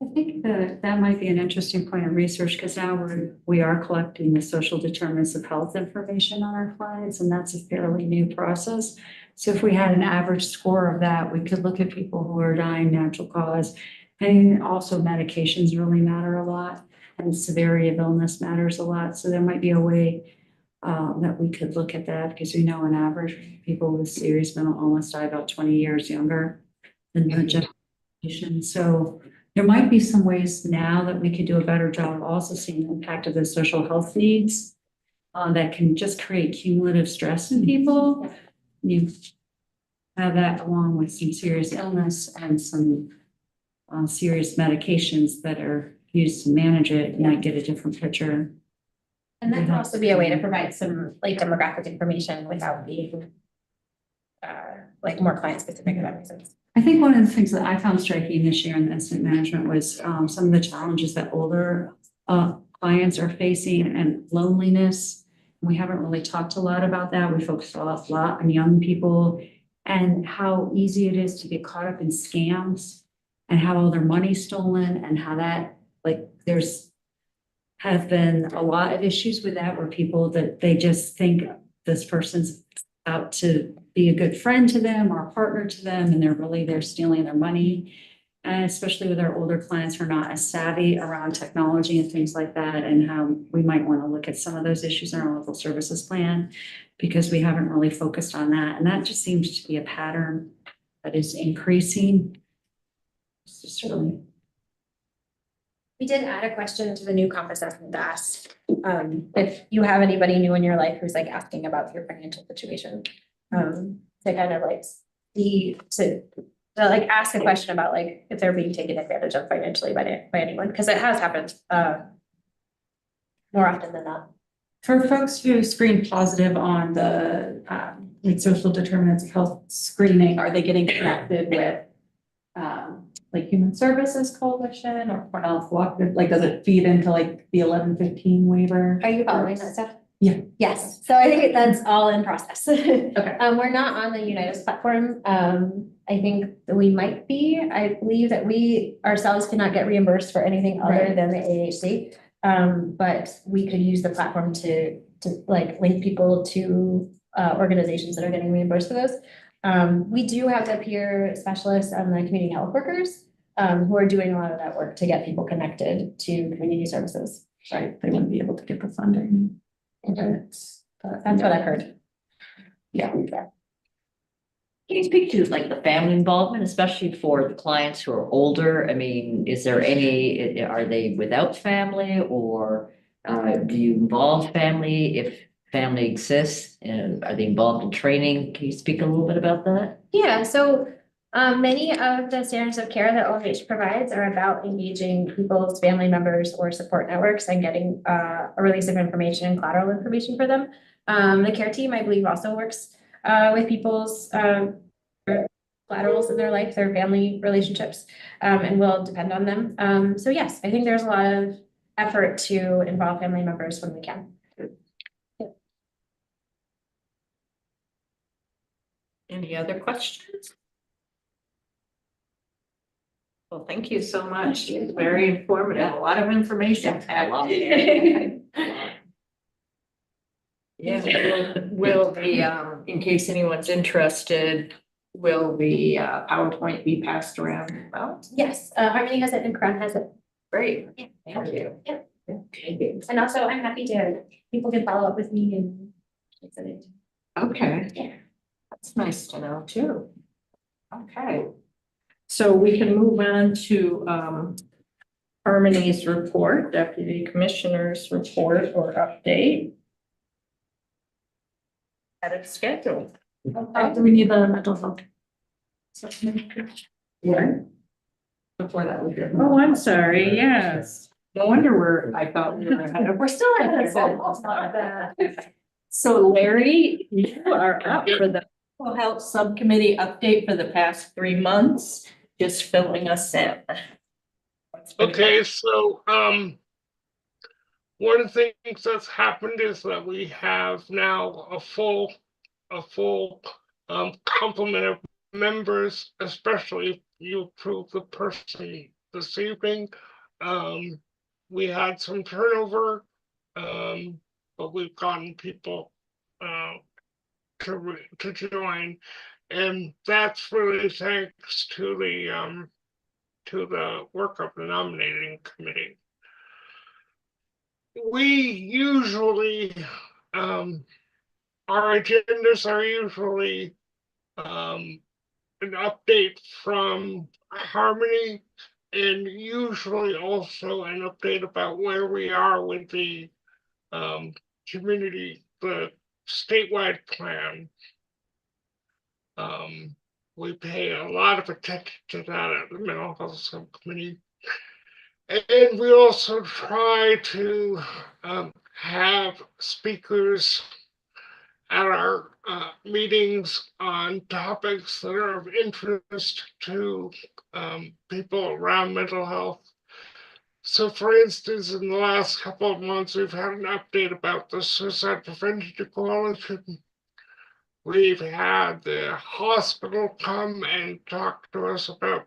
I think that might be an interesting point of research, because now we are collecting the social determinants of health information on our clients, and that's a fairly new process. So if we had an average score of that, we could look at people who are dying natural cause. And also medications really matter a lot, and severity of illness matters a lot. So there might be a way that we could look at that, because we know on average, people with serious mental illness die about 20 years younger than the generation. So there might be some ways now that we could do a better job of also seeing the impact of the social health needs that can just create cumulative stress in people. You have that along with some serious illness and some serious medications that are used to manage it, you might get a different picture. And that can also be a way to provide some like demographic information without being like more client specific, if that makes sense. I think one of the things that I found striking this year in the incident management was some of the challenges that older clients are facing, and loneliness. We haven't really talked a lot about that. We focused a lot on young people and how easy it is to get caught up in scams and have all their money stolen, and how that, like, there's have been a lot of issues with that, where people that they just think this person's out to be a good friend to them or a partner to them, and they're stealing their money. And especially with our older clients who are not as savvy around technology and things like that, and how we might want to look at some of those issues in our local services plan, because we haven't really focused on that. And that just seems to be a pattern that is increasing. It's just really. We did add a question to the new comp assessment to ask if you have anybody new in your life who's like asking about your financial situation. To kind of like to like ask a question about like if they're being taken advantage of financially by anyone, because it has happened more often than not. For folks who screen positive on the like social determinants of health screening, are they getting connected with like Human Services Coalition or Cornell Cooperative? Like, does it feed into like the 1115 waiver? Are you following that stuff? Yeah. Yes, so I think that's all in process. Okay. We're not on the Unitas platform. I think that we might be. I believe that we ourselves cannot get reimbursed for anything other Right. than the AHC. But we could use the platform to like link people to organizations that are getting reimbursed for those. We do have the peer specialists and the community health workers who are doing a lot of that work to get people connected to community services. Right, they wouldn't be able to get the funding. That's what I've heard. Yeah. Can you speak to like the family involvement, especially for the clients who are older? I mean, is there any, are they without family, or do you involve family? If family exists, and are they involved in training? Can you speak a little bit about that? Yeah, so many of the standards of care that OMH provides are about engaging people's family members or support networks and getting a release of information and collateral information for them. The care team, I believe, also works with people's collaterals in their life, their family relationships, and will depend on them. So yes, I think there's a lot of effort to involve family members when we can. Any other questions? Well, thank you so much. It's very informative, a lot of information. Yeah, will the, in case anyone's interested, will the PowerPoint be passed around? Well, Yes, Harmony has it and Crown has it. great. Yeah. Thank you. Yeah. Okay. And also I'm happy to, people can follow up with me and. Okay. Yeah. That's nice to know too. Okay. So we can move on to Harmony's report, Deputy Commissioner's report or update. At its schedule. Do we need the mental health? Yeah. Before that, we did. Oh, I'm sorry, yes. No wonder I thought we were ahead of. We're still at this. So Larry, you are up for the Mental Health Subcommittee update for the past 3 months, just filling us in. Okay, so one of the things that's happened is that we have now a full complement of members, especially if you approve the person this evening. We had some turnover, but we've gotten people to join, and that's really thanks to the work of the nominating committee. We usually our agendas are usually an update from Harmony, and usually also an update about where we are with the community, the statewide plan. We pay a lot of attention to that at the mental health subcommittee. And we also try to have speakers at our meetings on topics that are of interest to people around mental health. So for instance, in the last couple of months, we've had an update about the Suicide Prevention Coalition. We've had the hospital come and talk to us about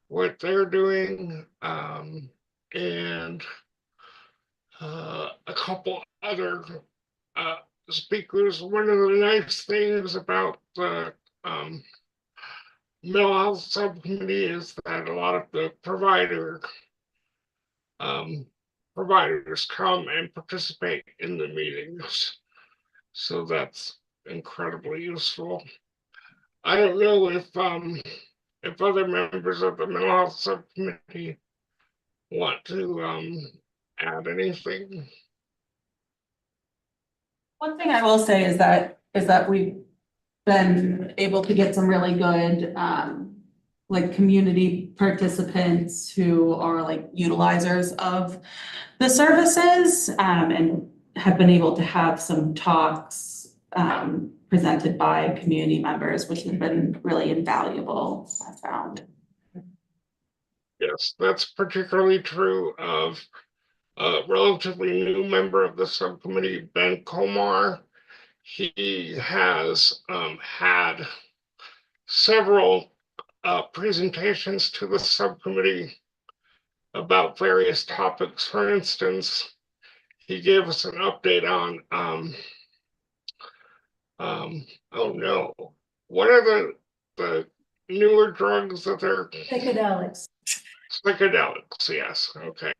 what they're doing, and a couple other speakers. One of the nice things about the mental health subcommittee is that a lot of the providers come and participate in the meetings. So that's incredibly useful. I don't know if other members of the mental health subcommittee want to add anything. One thing I will say is that we've been able to get some really good like community participants who are like utilizers of the services and have been able to have some talks presented by community members, which have been really invaluable, I found. Yes, that's particularly true of a relatively new member of the subcommittee, Ben Komar. He has had several presentations to the subcommittee about various topics. For instance, he gave us an update on oh no, what are the newer drugs that they're Psychedelics. Psychedelics, yes, okay.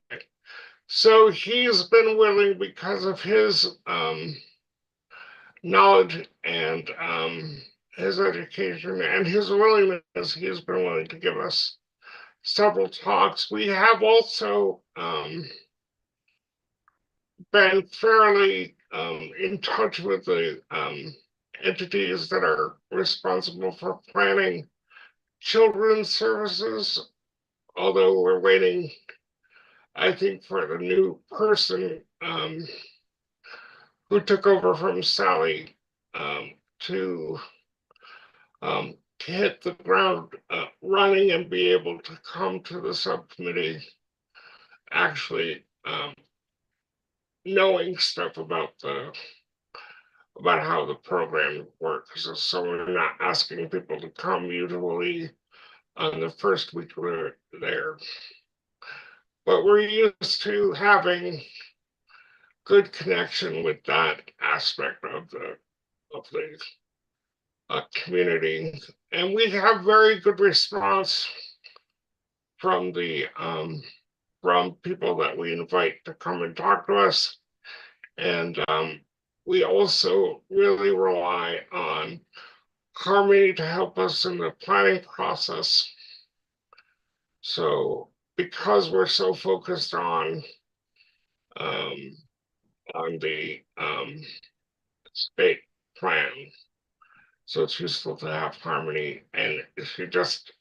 So he's been willing, because of his knowledge and his education and his willingness, he's been willing to give us several talks. We have also been fairly in touch with the entities that are responsible for planning children's services, although we're waiting, I think, for the new person who took over from Sally to hit the ground running and be able to come to the subcommittee actually knowing stuff about how the program works. So we're not asking people to come usually on the first week we're there. But we're used to having good connection with that aspect of the community, and we have very good response from the from people that we invite to come and talk to us, and we also really rely on Harmony to help us in the planning process. So because we're so focused on the state plan, so it's useful to have Harmony. And she just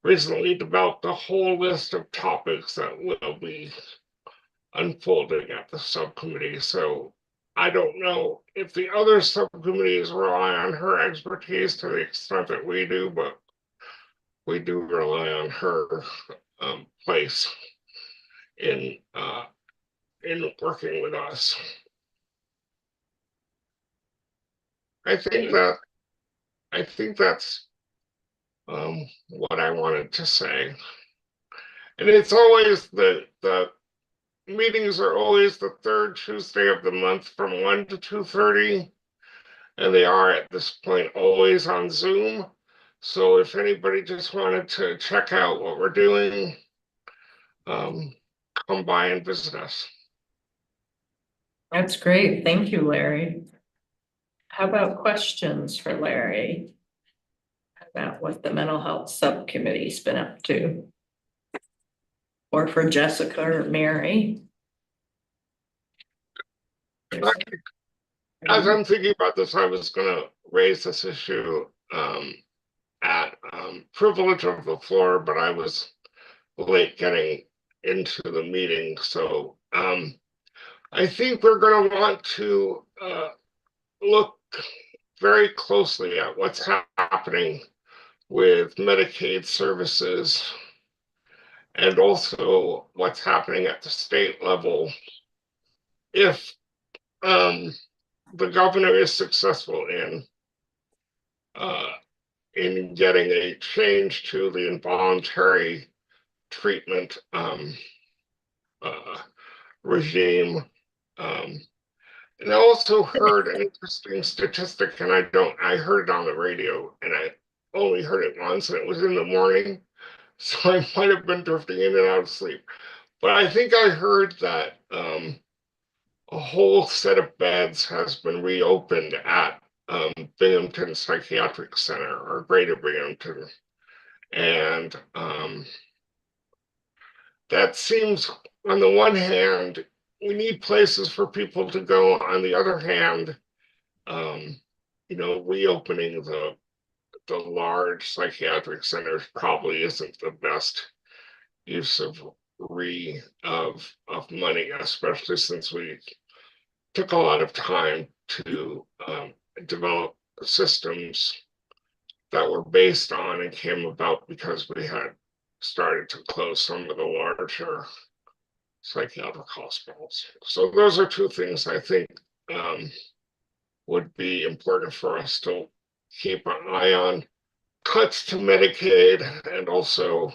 recently developed a whole list of topics that will be unfolding at the subcommittee. So I don't know if the other subcommittees rely on her expertise to the extent that we do, but we do rely on her place in working with us. I think that's what I wanted to say. And it's always the meetings are always the third Tuesday of the month from 1 to 2:30. And they are at this point always on Zoom. So if anybody just wanted to check out what we're doing, come by and visit us. That's great. Thank you, Larry. How about questions for Larry? About what the mental health subcommittee's been up to? Or for Jessica or Mary? As I'm thinking about this, I was gonna raise this issue at privilege of the floor, but I was late getting into the meeting, so I think we're gonna want to look very closely at what's happening with Medicaid services and also what's happening at the state level. If the governor is successful in getting a change to the involuntary treatment regime. And I also heard an interesting statistic, and I heard it on the radio, and I only heard it once, and it was in the morning, so I might have been drifting in and out of sleep. But I think I heard that a whole set of beds has been reopened at Binghamton Psychiatric Center or Greater Binghamton. And that seems, on the one hand, we need places for people to go. On the other hand, reopening the large psychiatric centers probably isn't the best use of money, especially since we took a lot of time to develop systems that were based on and came about because we had started to close some of the larger psychiatric hospitals. So those are two things I think would be important for us to keep an eye on. Cuts to Medicaid and also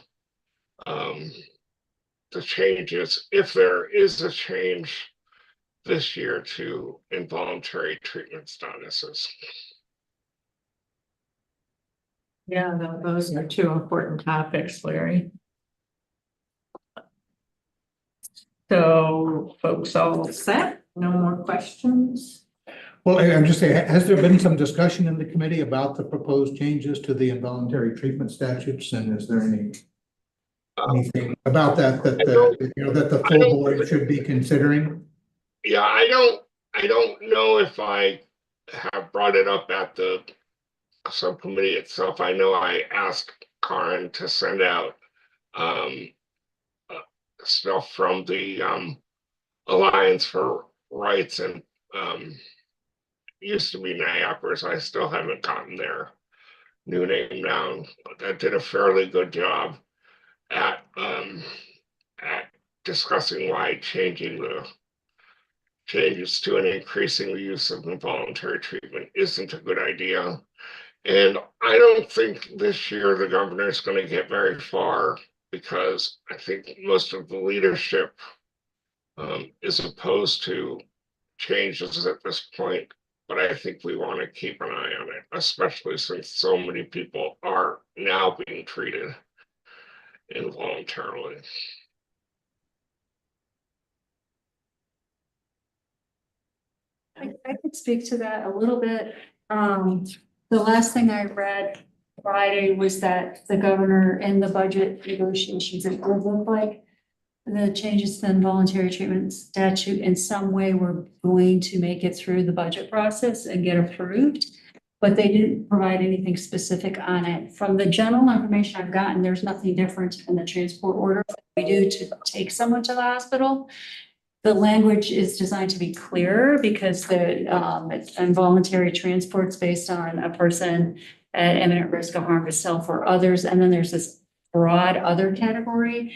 the changes, if there is a change this year, to involuntary treatment statuses. Yeah, those are two important topics, Larry. So folks all set? No more questions? Well, I'm just saying, has there been some discussion in the committee about the proposed changes to the involuntary treatment statutes? And is there anything about that that the full board should be considering? Yeah, I don't know if I have brought it up at the subcommittee itself. I know I asked Karen to send out stuff from the Alliance for Rights, and used to be NIAPers. I still haven't gotten their new name down, but that did a fairly good job at discussing why changing the changes to and increasing the use of involuntary treatment isn't a good idea. And I don't think this year the governor is going to get very far, because I think most of the leadership is opposed to changes at this point. But I think we want to keep an eye on it, especially since so many people are now being treated involuntarily. I could speak to that a little bit. The last thing I read Friday was that the governor in the budget negotiations, it would look like the changes to the involuntary treatment statute in some way were going to make it through the budget process and get approved, but they didn't provide anything specific on it. From the general information I've gotten, there's nothing different in the transport order we do to take someone to the hospital. The language is designed to be clearer because the involuntary transport's based on a person at imminent risk of harm to self or others. And then there's this broad other category,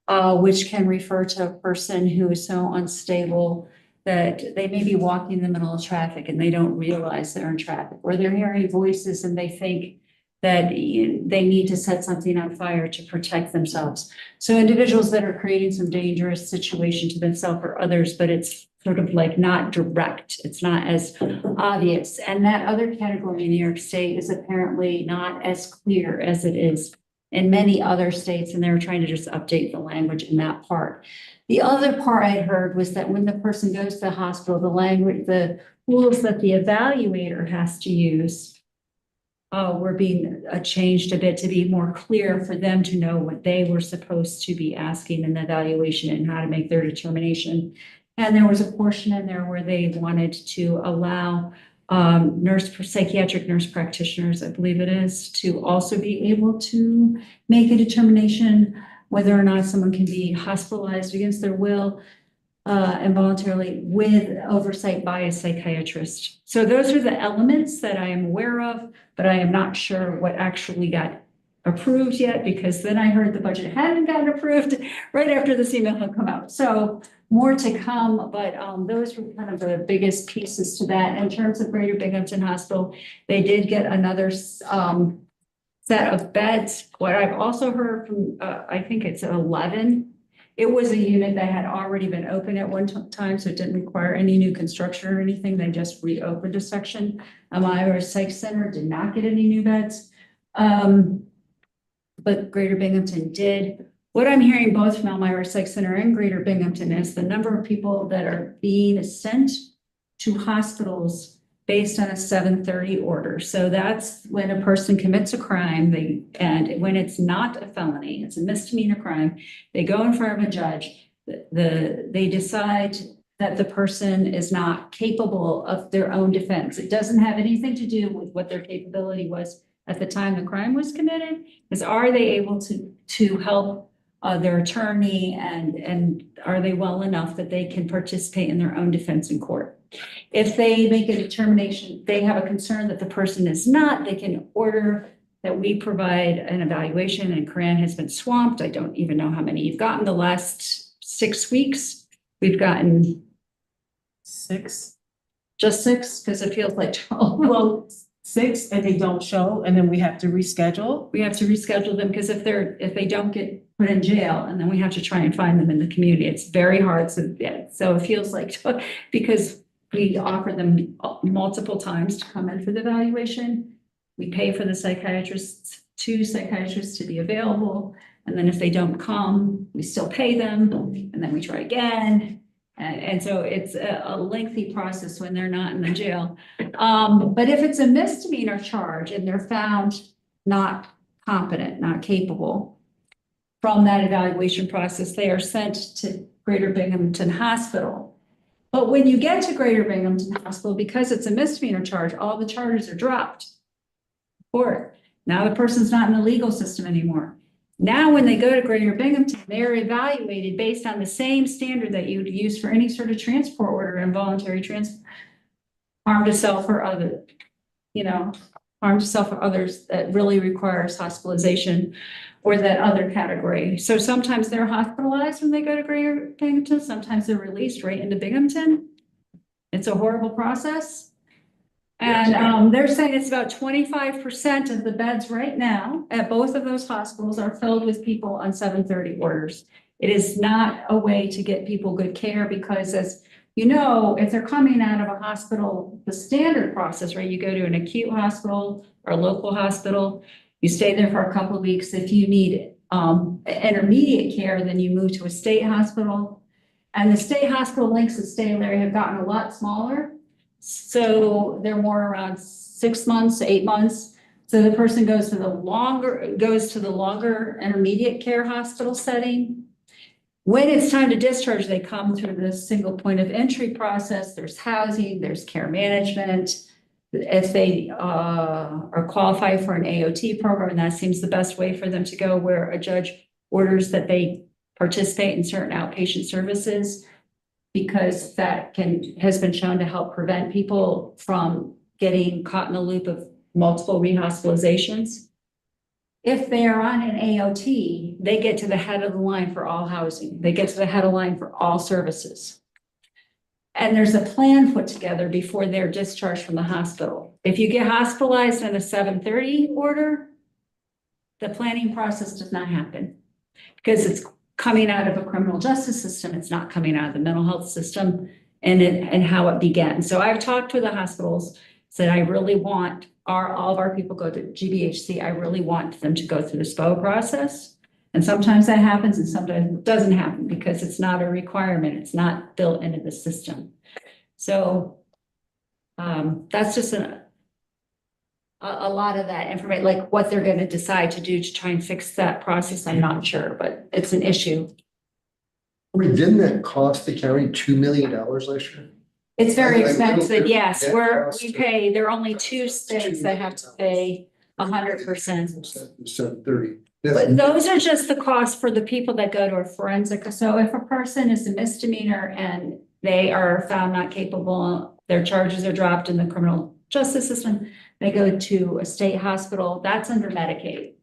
which can refer to a person who is so unstable that they may be walking in the middle of traffic and they don't realize they're in traffic, or they're hearing voices and they think that they need to set something on fire to protect themselves. So individuals that are creating some dangerous situation to themselves or others, but it's sort of like not direct, it's not as obvious. And that other category in New York State is apparently not as clear as it is in many other states, and they were trying to just update the language in that part. The other part I heard was that when the person goes to the hospital, the language, the rules that the evaluator has to use were being changed a bit to be more clear for them to know what they were supposed to be asking in the evaluation and how to make their determination. And there was a portion in there where they wanted to allow psychiatric nurse practitioners, I believe it is, to also be able to make a determination whether or not someone can be hospitalized against their will involuntarily with oversight by a psychiatrist. So those are the elements that I am aware of, but I am not sure what actually got approved yet, because then I heard the budget hadn't gotten approved right after this email had come out. So more to come, but those were kind of the biggest pieces to that. In terms of Greater Binghamton Hospital, they did get another set of beds. What I've also heard from, I think it's 11, it was a unit that had already been open at one time, so it didn't require any new construction or anything. They just reopened a section. Iowa Psych Center did not get any new beds. But Greater Binghamton did. What I'm hearing both from Elmira Psych Center and Greater Binghamton is the number of people that are being sent to hospitals based on a 730 order. So that's when a person commits a crime, and when it's not a felony, it's a misdemeanor crime, they go in front of a judge, they decide that the person is not capable of their own defense. It doesn't have anything to do with what their capability was at the time the crime was committed, is are they able to help their attorney, and are they well enough that they can participate in their own defense in court? If they make a determination, they have a concern that the person is not, they can order that we provide an evaluation, and Corinne has been swamped. I don't even know how many you've gotten the last 6 weeks. We've gotten 6. just 6, because it feels like 12. Well, 6 and they don't show, and then we have to reschedule. We have to reschedule them because if they don't get put in jail, and then we have to try and find them in the community. It's very hard to get. So it feels like, because we offer them multiple times to come in for the evaluation. We pay for the two psychiatrists to be available. And then if they don't come, we still pay them, and then we try again. And so it's a lengthy process when they're not in the jail. But if it's a misdemeanor charge and they're found not competent, not capable, from that evaluation process, they are sent to Greater Binghamton Hospital. But when you get to Greater Binghamton Hospital, because it's a misdemeanor charge, all the charges are dropped. Or now the person's not in the legal system anymore. Now, when they go to Greater Binghamton, they're evaluated based on the same standard that you would use for any sort of transport order, involuntary harm to self or other, harm to self or others that really requires hospitalization, or that other category. So sometimes they're hospitalized when they go to Greater Binghamton, sometimes they're released right into Binghamton. It's a horrible process. And they're saying it's about 25% of the beds right now at both of those hospitals are filled with people on 730 orders. It is not a way to get people good care, because as you know, if they're coming out of a hospital, the standard process, right? You go to an acute hospital or a local hospital, you stay there for a couple of weeks. If you need intermediate care, then you move to a state hospital. And the state hospital lengths of stay there have gotten a lot smaller. So they're more around 6 months, 8 months. So the person goes to the longer intermediate care hospital setting. When it's time to discharge, they come through this single point of entry process. There's housing, there's care management. If they are qualified for an AOT program, and that seems the best way for them to go, where a judge orders that they participate in certain outpatient services, because that has been shown to help prevent people from getting caught in a loop of multiple rehospitalizations. If they are on an AOT, they get to the head of the line for all housing. They get to the head of the line for all services. And there's a plan put together before they're discharged from the hospital. If you get hospitalized in a 730 order, the planning process does not happen. Because it's coming out of a criminal justice system, it's not coming out of the mental health system and how it began. So I've talked with the hospitals, said I really want all of our people go to GBHC. I really want them to go through the SPO process. And sometimes that happens and sometimes it doesn't happen because it's not a requirement. It's not built into the system. So that's just a lot of that information, like what they're going to decide to do to try and fix that process. I'm not sure, but it's an issue. I mean, didn't that cost the county $2 million last year? It's very I- I- expensive, yes. Yeah, We pay, there are only 2 states that have to pay 100%. 730. But those are just the costs for the people that go to a forensic. So if a person is a misdemeanor and they are found not capable, their charges are dropped in the criminal justice system, they go to a state hospital, that's under Medicaid.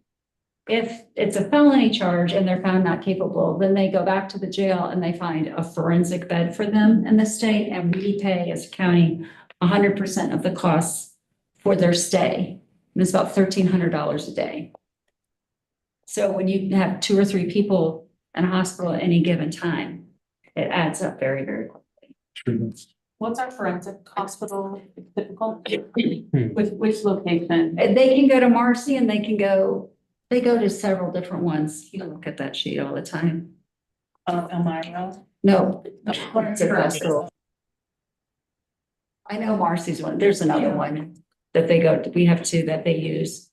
If it's a felony charge and they're found not capable, then they go back to the jail and they find a forensic bed for them in the state, and we pay as a county 100% of the costs for their stay. And it's about $1,300 a day. So when you have 2 or 3 people in a hospital at any given time, it adds up very, very quickly. What's our forensic hospital typical? Which location? They can go to Marcy and they go to several different ones. You look at that sheet all the time. Elmira. No, forensic hospital. I know Marcy's one. There's another one that they go to. We have 2 that they use.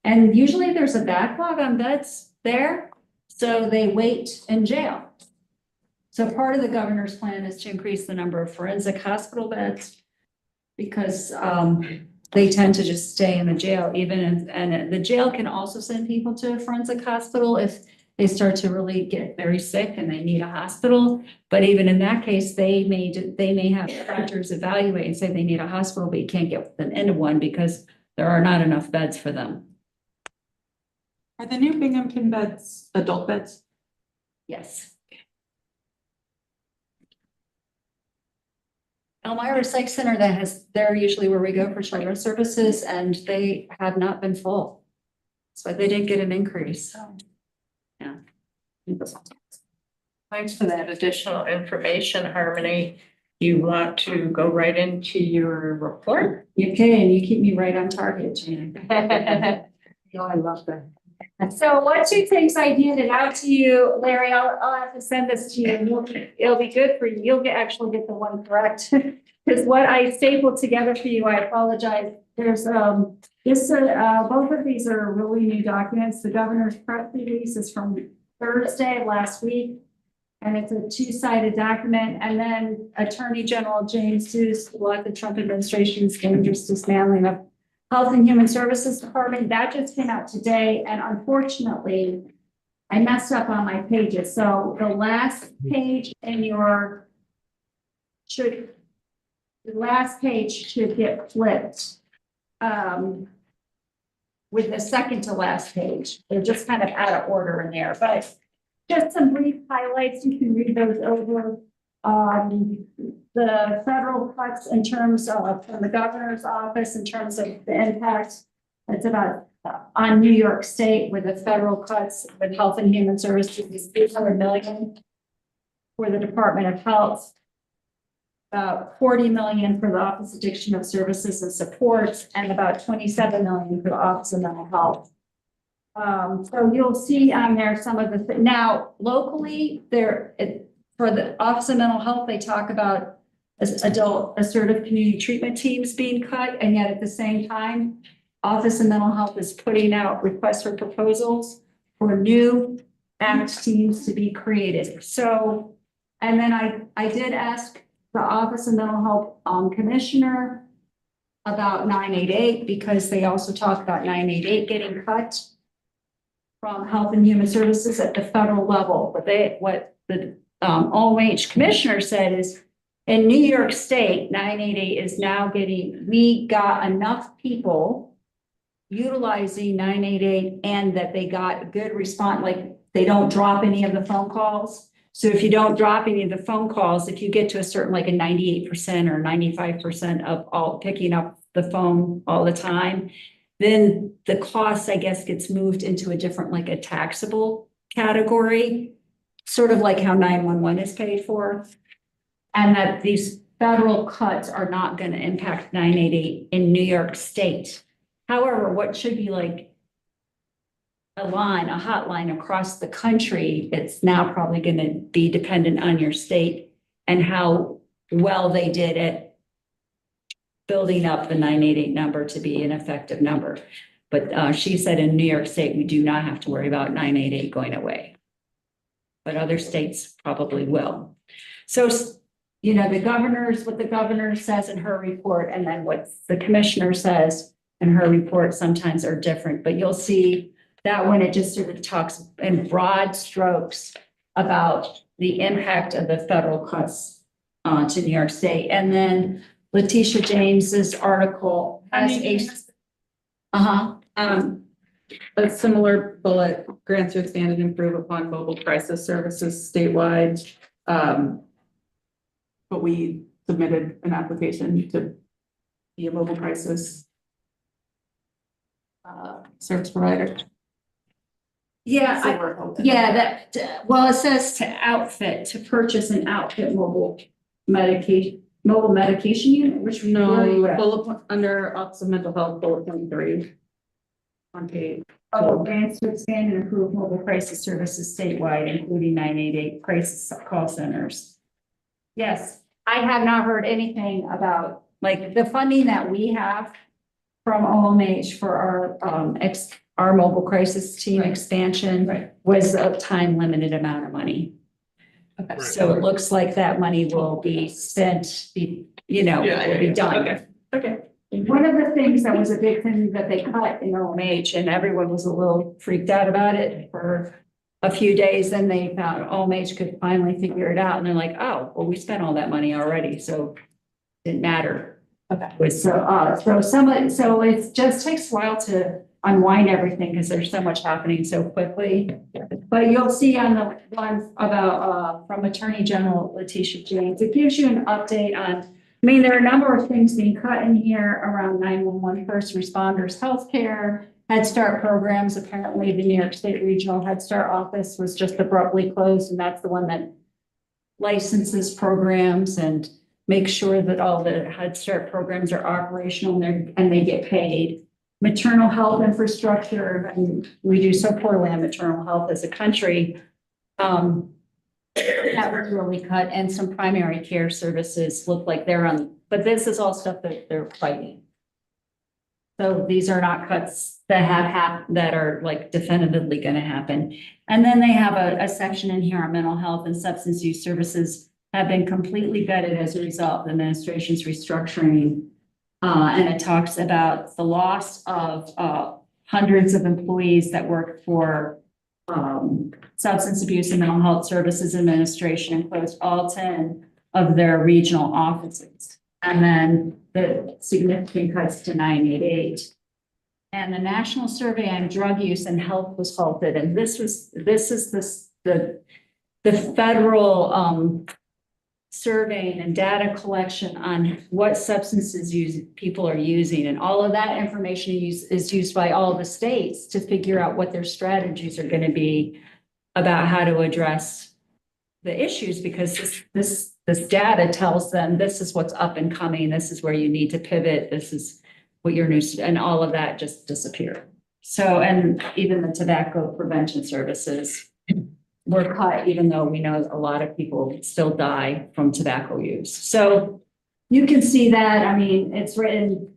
And usually there's a backlog on beds there. So they wait in jail. So part of the governor's plan is to increase the number of forensic hospital beds because they tend to just stay in the jail and the jail can also send people to a forensic hospital if they start to really get very sick and they need a hospital. But even in that case, they may have doctors evaluate and say they need a hospital, but you can't get them into one because there are not enough beds for them. Are the new Binghamton beds adult beds? Yes. Elmira Psych Center, they're usually where we go for children's services, and they have not been full. So they did get an increase. Yeah. Thanks for that additional information, Harmony. You want to go right into your report? You can, you keep me right on target, Jan. Oh, I love that. So what 2 things I handed out to you, Larry, I'll have to send this to you. It'll be good for you. You'll actually get the one correct. Because what I stapled together for you, I apologize. There's both of these are really new documents. The governor's press release is from Thursday of last week. And it's a 2-sided document. And then Attorney General James Seuss, led the Trump administration's dangerous dismantling of Health and Human Services Department, that just came out today, and unfortunately, I messed up on my pages. So the last page in the last page should get flipped with the second to last page. They're just kind of out of order in there, but just some brief highlights. You can read those over. The federal cuts in terms of from the governor's office in terms of the impact, it's about on New York State with the federal cuts with Health and Human Services, $800 million for the Department of Health, about $40 million for the Office of Addiction Services and Supports, and about $27 million for the Office of Mental Health. So you'll see on there some of the now locally for the Office of Mental Health, they talk about adult assertive community treatment teams being cut, and yet at the same time, Office of Mental Health is putting out requests for proposals for new ACT teams to be created. So, and then I did ask the Office of Mental Health Commissioner about 988 because they also talk about 988 getting cut from Health and Human Services at the federal level. But what the OMH commissioner said is in New York State, 988 is now we got enough people utilizing 988 and that they got a good response, like they don't drop any of the phone calls. So if you don't drop any of the phone calls, if you get to a certain, like a 98% or 95% of all picking up the phone all the time, then the cost, I guess, gets moved into a different, like a taxable category, sort of like how 911 is paid for. And that these federal cuts are not going to impact 988 in New York State. However, what should be like a hotline across the country, it's now probably going to be dependent on your state and how well they did at building up the 988 number to be an effective number. But she said in New York State, we do not have to worry about 988 going away. But other states probably will. So, you know, what the governor says in her report and then what the commissioner says in her report sometimes are different. But you'll see that when it just sort of talks in broad strokes about the impact of the federal cuts to New York State. And then Letitia James's article has A similar bullet, grants to expand and improve upon mobile crisis services statewide. But we submitted an application to be a mobile crisis service provider. Yeah, So we're hoping. well, it says to purchase and outfit mobile medication unit, which where are you No, at? bullet point under Office of Mental Health, bullet point 3. On page. Oh, grants to expand and improve mobile crisis services statewide, including 988 crisis call centers. Yes, I have not heard anything about, like, the funding that we have from OMH for our mobile crisis team expansion Right. was a time limited amount of money. Okay. So it looks like that money will be spent, will be done. Okay. One of the things that was a big thing that they cut in OMH, and everyone was a little freaked out about it for a few days, then they found OMH could finally figure it out, and they're like, oh, well, we spent all that money already, so it didn't matter. Okay. So it just takes a while to unwind everything, because there's so much happening so quickly. But you'll see on the one about, from Attorney General Letitia James, it gives you an update on, there are a number of things being cut in here around 911 first responders, healthcare, Head Start programs. Apparently the New York State Regional Head Start office was just abruptly closed, and that's the one that licenses programs and makes sure that all the Head Start programs are operational and they get paid. Maternal health infrastructure, and we do so poorly on maternal health as a country. That was really cut, and some primary care services look like they're on, but this is all stuff that they're fighting. So these are not cuts that that are like definitively going to happen. And then they have a section in here on mental health and substance use services have been completely gutted as a result of the administration's restructuring. And it talks about the loss of hundreds of employees that work for Substance Abuse and Mental Health Services Administration, and closed all 10 of their regional offices. And then the significant cuts to 988. And the National Survey on Drug Use and Health was halted. And this is the federal surveying and data collection on what substances people are using. And all of that information is used by all the states to figure out what their strategies are going to be about how to address the issues, because this data tells them this is what's up and coming, this is where you need to pivot, this is what your new, and all of that just disappeared. So, and even the tobacco prevention services were cut, even though we know a lot of people still die from tobacco use. So you can see that, it's written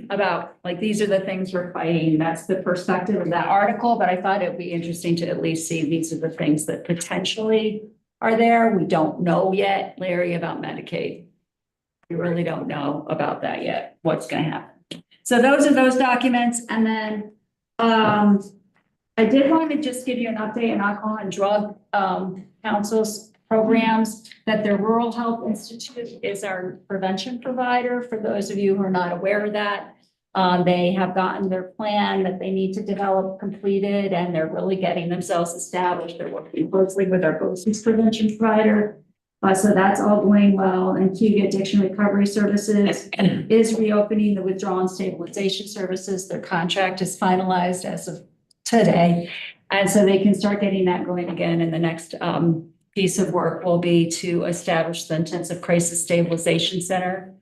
about, like, these are the things we're fighting. That's the perspective of that article, but I thought it'd be interesting to at least see these are the things that potentially are there. We don't know yet, Larry, about Medicaid. We really don't know about that yet, what's going to happen. So those are those documents. And then I did want to just give you an update on alcohol and drug council's programs, that the Rural Health Institute is our prevention provider. For those of you who are not aware of that, they have gotten their plan that they need to develop completed, and they're really getting themselves established. They're working closely with our BOCES prevention provider. So that's all going well, and Cuba Addiction Recovery Services is reopening the withdrawal and stabilization services. Their contract is finalized as of today. And so they can start getting that going again, and the next piece of work will be to establish the Intensive Crisis Stabilization Center.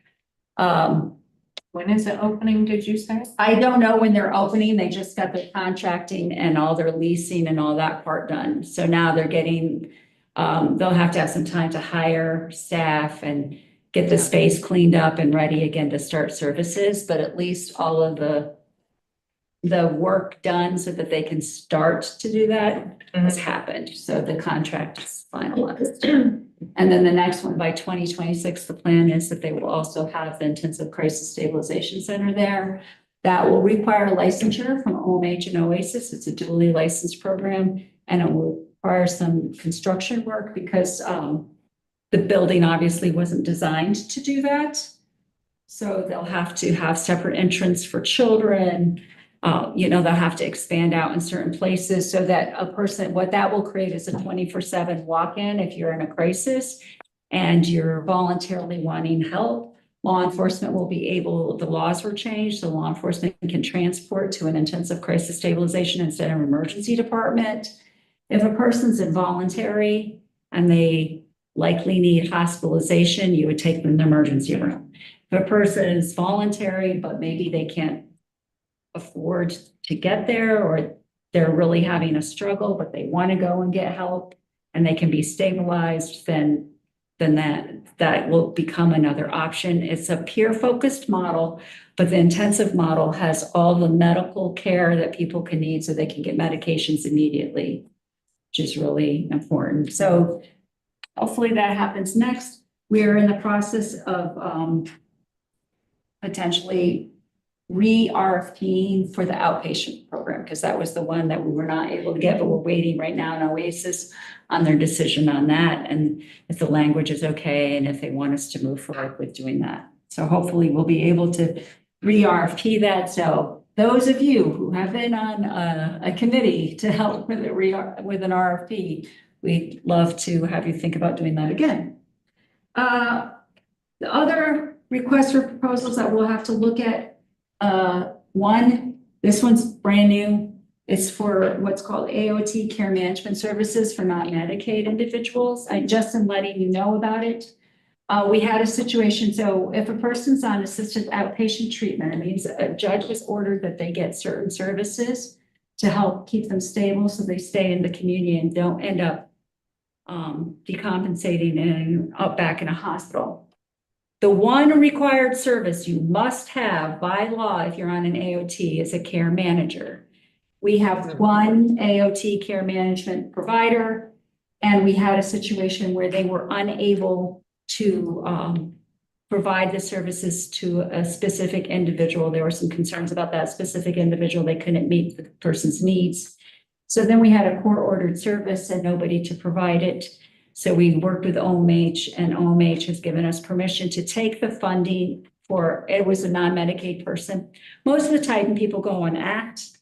When is it opening, did you say? I don't know when they're opening. They just got their contracting and all their leasing and all that part done. So now they're getting, they'll have to have some time to hire staff and get the space cleaned up and ready again to start services, but at least all of the work done so that they can start to do that has happened. So the contract is finalized. And then the next one, by 2026, the plan is that they will also have the Intensive Crisis Stabilization Center there. That will require licensure from OMH and OASIS. It's a dually licensed program, and it will require some construction work because the building obviously wasn't designed to do that. So they'll have to have separate entrance for children. They'll have to expand out in certain places so that a person, what that will create is a 24/7 walk-in if you're in a crisis and you're voluntarily wanting help. Law enforcement will be able, the laws were changed, so law enforcement can transport to an intensive crisis stabilization instead of emergency department. If a person's involuntary and they likely need hospitalization, you would take them to the emergency room. If a person is voluntary, but maybe they can't afford to get there, or they're really having a struggle, but they want to go and get help and they can be stabilized, then that will become another option. It's a peer-focused model, but the intensive model has all the medical care that people can need so they can get medications immediately, which is really important. So hopefully that happens next. We're in the process of potentially re-RFPing for the outpatient program, because that was the one that we were not able to get, but we're waiting right now in OASIS on their decision on that, and if the language is okay and if they want us to move forward with doing that. So hopefully we'll be able to re-RFP that. So those of you who have been on a committee to help with with an RFP, we'd love to have you think about doing that again. The other requests for proposals that we'll have to look at, this one's brand new. It's for what's called AOT care management services for non-Medicaid individuals. I just am letting you know about it. We had a situation, so if a person's on assisted outpatient treatment, it means a judge has ordered that they get certain services to help keep them stable so they stay in the community and don't end up decompensating and up back in a hospital. The one required service you must have by law if you're on an AOT is a care manager. We have one AOT care management provider, and we had a situation where they were unable to provide the services to a specific individual. There were some concerns about that specific individual. They couldn't meet the person's needs. So then we had a court-ordered service and nobody to provide it. So we worked with OMH, and OMH has given us permission to take the funding for, it was a non-Medicaid person. Most of the time people go on ACT,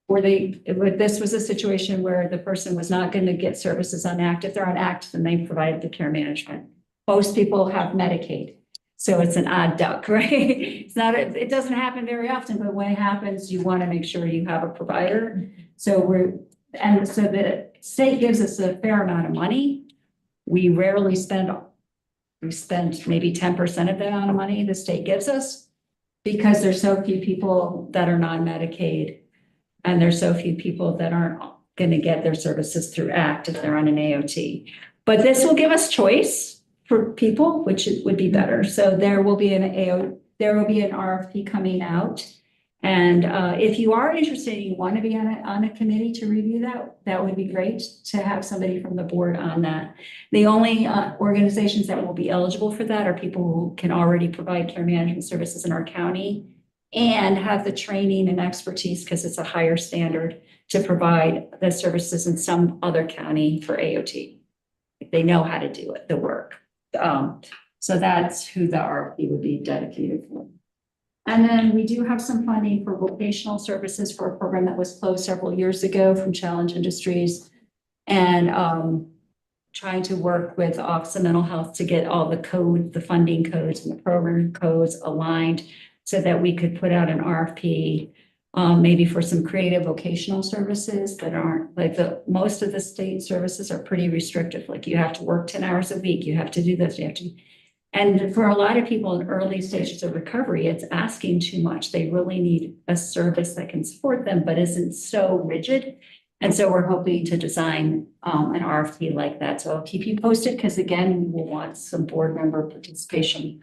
or this was a situation where the person was not going to get services on ACT. If they're on ACT, then they provided the care management. Most people have Medicaid. So it's an odd duck, right? It doesn't happen very often, but when it happens, you want to make sure you have a provider. So the state gives us a fair amount of money. We rarely spend, we spend maybe 10% of the amount of money the state gives us because there's so few people that are non-Medicaid, and there's so few people that aren't going to get their services through ACT if they're on an AOT. But this will give us choice for people, which would be better. So there will be an RFP coming out. And if you are interested, you want to be on a committee to review that would be great to have somebody from the board on that. The only organizations that will be eligible for that are people who can already provide care management services in our county and have the training and expertise, because it's a higher standard to provide the services in some other county for AOT. If they know how to do it, the work. So that's who the RFP would be dedicated for. And then we do have some funding for vocational services for a program that was closed several years ago from Challenge Industries. And trying to work with Office of Mental Health to get all the code, the funding codes and the program codes aligned so that we could put out an RFP, maybe for some creative vocational services that aren't, like most of the state services are pretty restrictive. Like you have to work 10 hours a week, you have to do this, you have to. And for a lot of people in early stages of recovery, it's asking too much. They really need a service that can support them, but isn't so rigid. And so we're hoping to design an RFP like that. So I'll keep you posted because again, we will want some board member participation.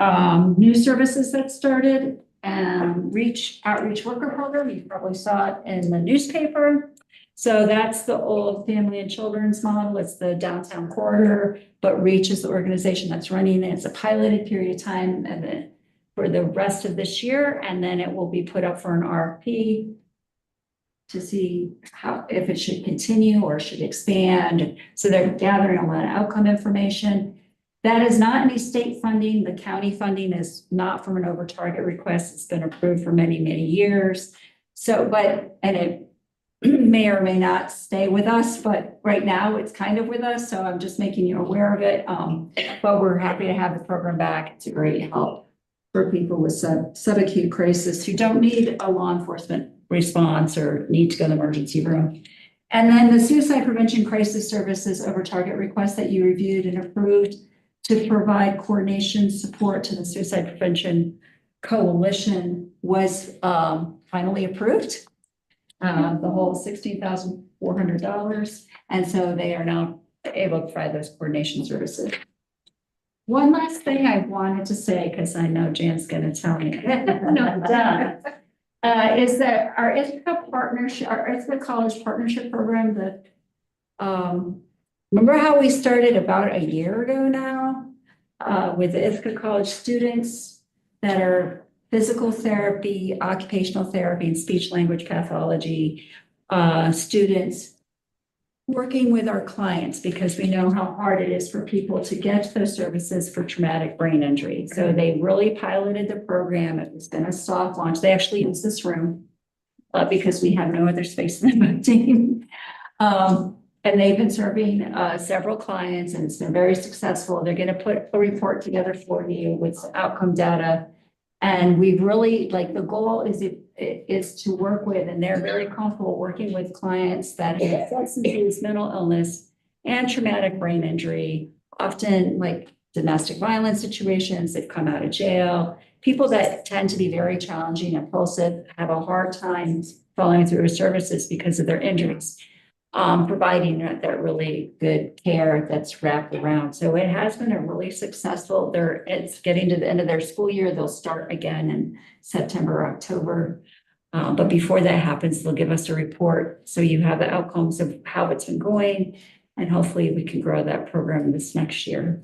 New services that started, outreach worker program. You probably saw it in the newspaper. So that's the old family and children's model. It's the downtown corridor, but Reach is the organization that's running it. It's a piloted period of time and then for the rest of this year, and then it will be put up for an RFP to see if it should continue or should expand. So they're gathering a lot of outcome information. That is not any state funding. The county funding is not from an over target request. It's been approved for many, many years. So, and it may or may not stay with us, but right now it's kind of with us. So I'm just making you aware of it. But we're happy to have the program back. It's a great help for people with subacute crisis who don't need a law enforcement response or need to go to the emergency room. And then the suicide prevention crisis services over target request that you reviewed and approved to provide coordination support to the suicide prevention coalition was finally approved. The whole $16,400. And so they are now able to provide those coordination services. One last thing I wanted to say, because I know Jan's going to tell me, no, I'm done, is that our Ithaca partnership, our Ithaca College Partnership Program that, remember how we started about a year ago now with the Ithaca College students that are physical therapy, occupational therapy, and speech language pathology students working with our clients because we know how hard it is for people to get those services for traumatic brain injury. So they really piloted the program. It was been a soft launch. They actually used this room because we have no other space in the team. And they've been serving several clients and it's been very successful. They're going to put a report together for you with outcome data. And we really, like, the goal is to work with, and they're very comfortable working with clients that have substance use, mental illness, and traumatic brain injury, often like domestic violence situations, they've come out of jail, people that tend to be very challenging, impulsive, have a hard time following through with services because of their injuries. Providing that really good care that's wrapped around. So it has been a really successful, it's getting to the end of their school year. They'll start again in September, October. But before that happens, they'll give us a report. So you have the outcomes of how it's been going. And hopefully we can grow that program this next year.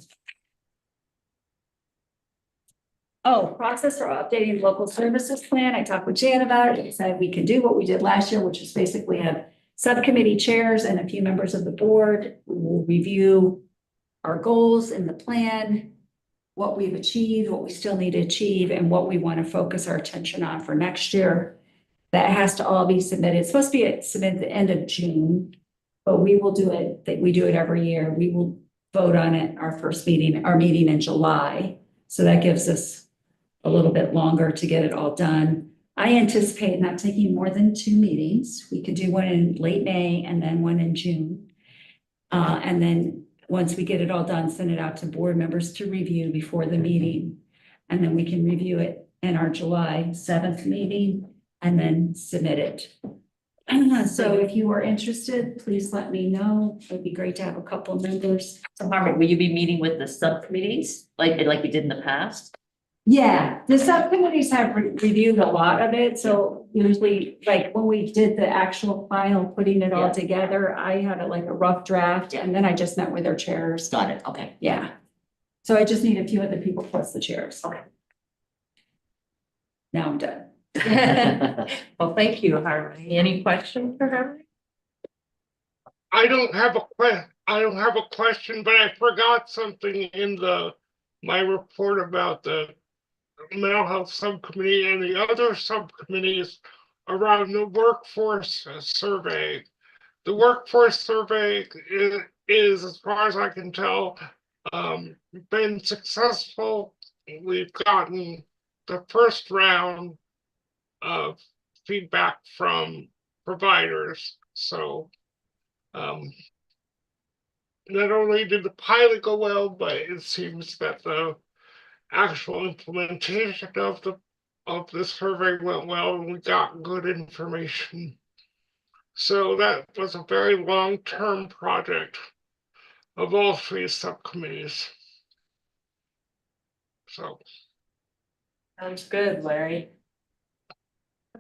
Oh, process for updating local services plan. I talked with Jan about it. He said we can do what we did last year, which is basically have subcommittee chairs and a few members of the board will review our goals in the plan, what we've achieved, what we still need to achieve, and what we want to focus our attention on for next year. That has to all be submitted. It's supposed to be submitted at the end of June, but we will do it. We do it every year. We will vote on it our meeting in July. So that gives us a little bit longer to get it all done. I anticipate not taking more than 2 meetings. We could do one in late May and then one in June. And then once we get it all done, send it out to board members to review before the meeting. And then we can review it in our July 7th meeting and then submit it. So if you are interested, please let me know. It'd be great to have a couple of members. So Harmony, will you be meeting with the subcommittees like we did in the past? Yeah, the subcommittees have reviewed a lot of it, so usually, like, when we did the actual final, putting it all Yeah. together, I had a rough draft, and then I just met with their chairs. Got it, okay. Yeah. So I just need a few other people plus the chairs. Okay. Now I'm done. Well, thank you, Harmony. Any questions for Harmony? I don't have a question, but I forgot something in my report about the mental health subcommittee and the other subcommittees around the workforce survey. The workforce survey is, as far as I can tell, been successful. We've gotten the first round of feedback from providers, so not only did the pilot go well, but it seems that the actual implementation of the survey went well, and we got good information. So that was a very long-term project of all three subcommittees. So, Sounds good, Larry.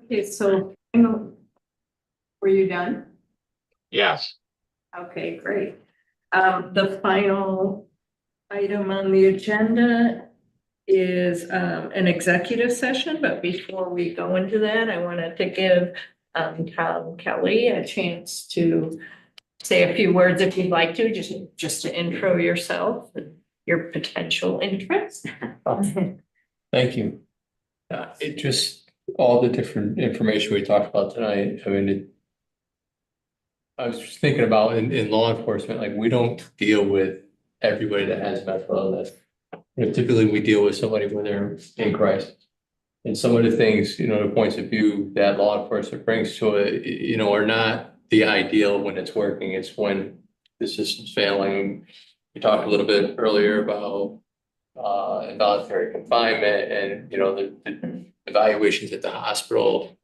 Okay, so were you done? yes, Okay, great. The final item on the agenda is an executive session, but before we go into that, I wanted to give Tom Kelly a chance to say a few words if you'd like to, just to intro yourself and your potential interests. Thank you. It just, all the different information we talked about tonight, I mean, I was just thinking about in law enforcement, like, we don't deal with everybody that has mental illness. You know, typically we deal with somebody when they're in crisis. And some of the things, you know, the points of view that law enforcement brings to it, you know, are not the ideal when it's working. It's when the system's failing. We talked a little bit earlier about involuntary confinement and, you know, the evaluations at the hospital.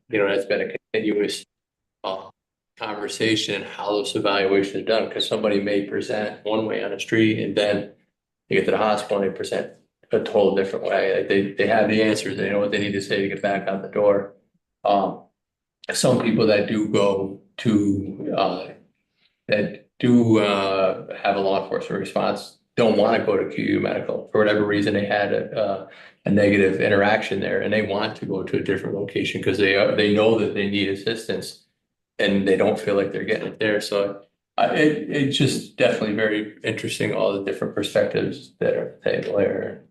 You know, that's been a continuous conversation, how those evaluations are done, because somebody may present one way on the street and then they get to the hospital and they present a total different way. Like they have the answers, they know what they need to say to get back out the door. Some people that do go to have a law enforcement response don't want to go to QU Medical for whatever reason. They had a negative interaction there and they want to go to a different location because they know that they need assistance and they don't feel like they're getting it there. So it's just definitely very interesting, all the different perspectives that are at the table here.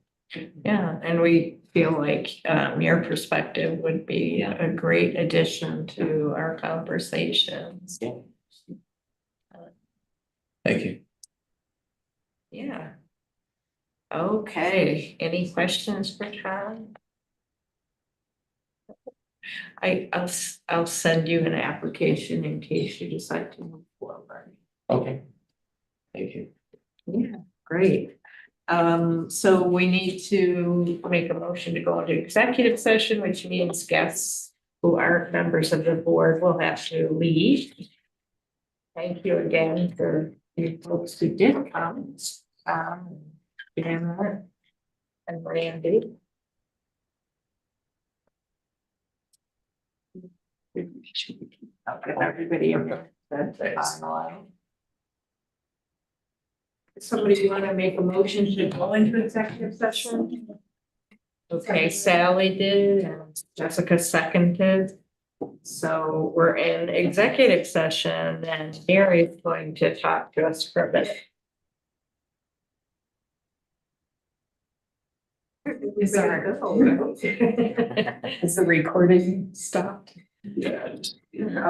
Yeah, and we feel like your perspective would be a great addition to our conversations. Thank you. Yeah. Okay, any questions for Tom? I'll send you an application in case you decide to move forward. Okay. Thank you. Yeah, great. So we need to make a motion to go into executive session, which means guests who aren't members of the board will have to leave. Thank you again for you folks who did come. Anna and Randy. I'll give everybody a final. Somebody want to make a motion to go into executive session? Okay, Sally did and Jessica seconded. So we're in executive session and Mary is going to talk to us for a minute. Is the recording stopped? Yeah.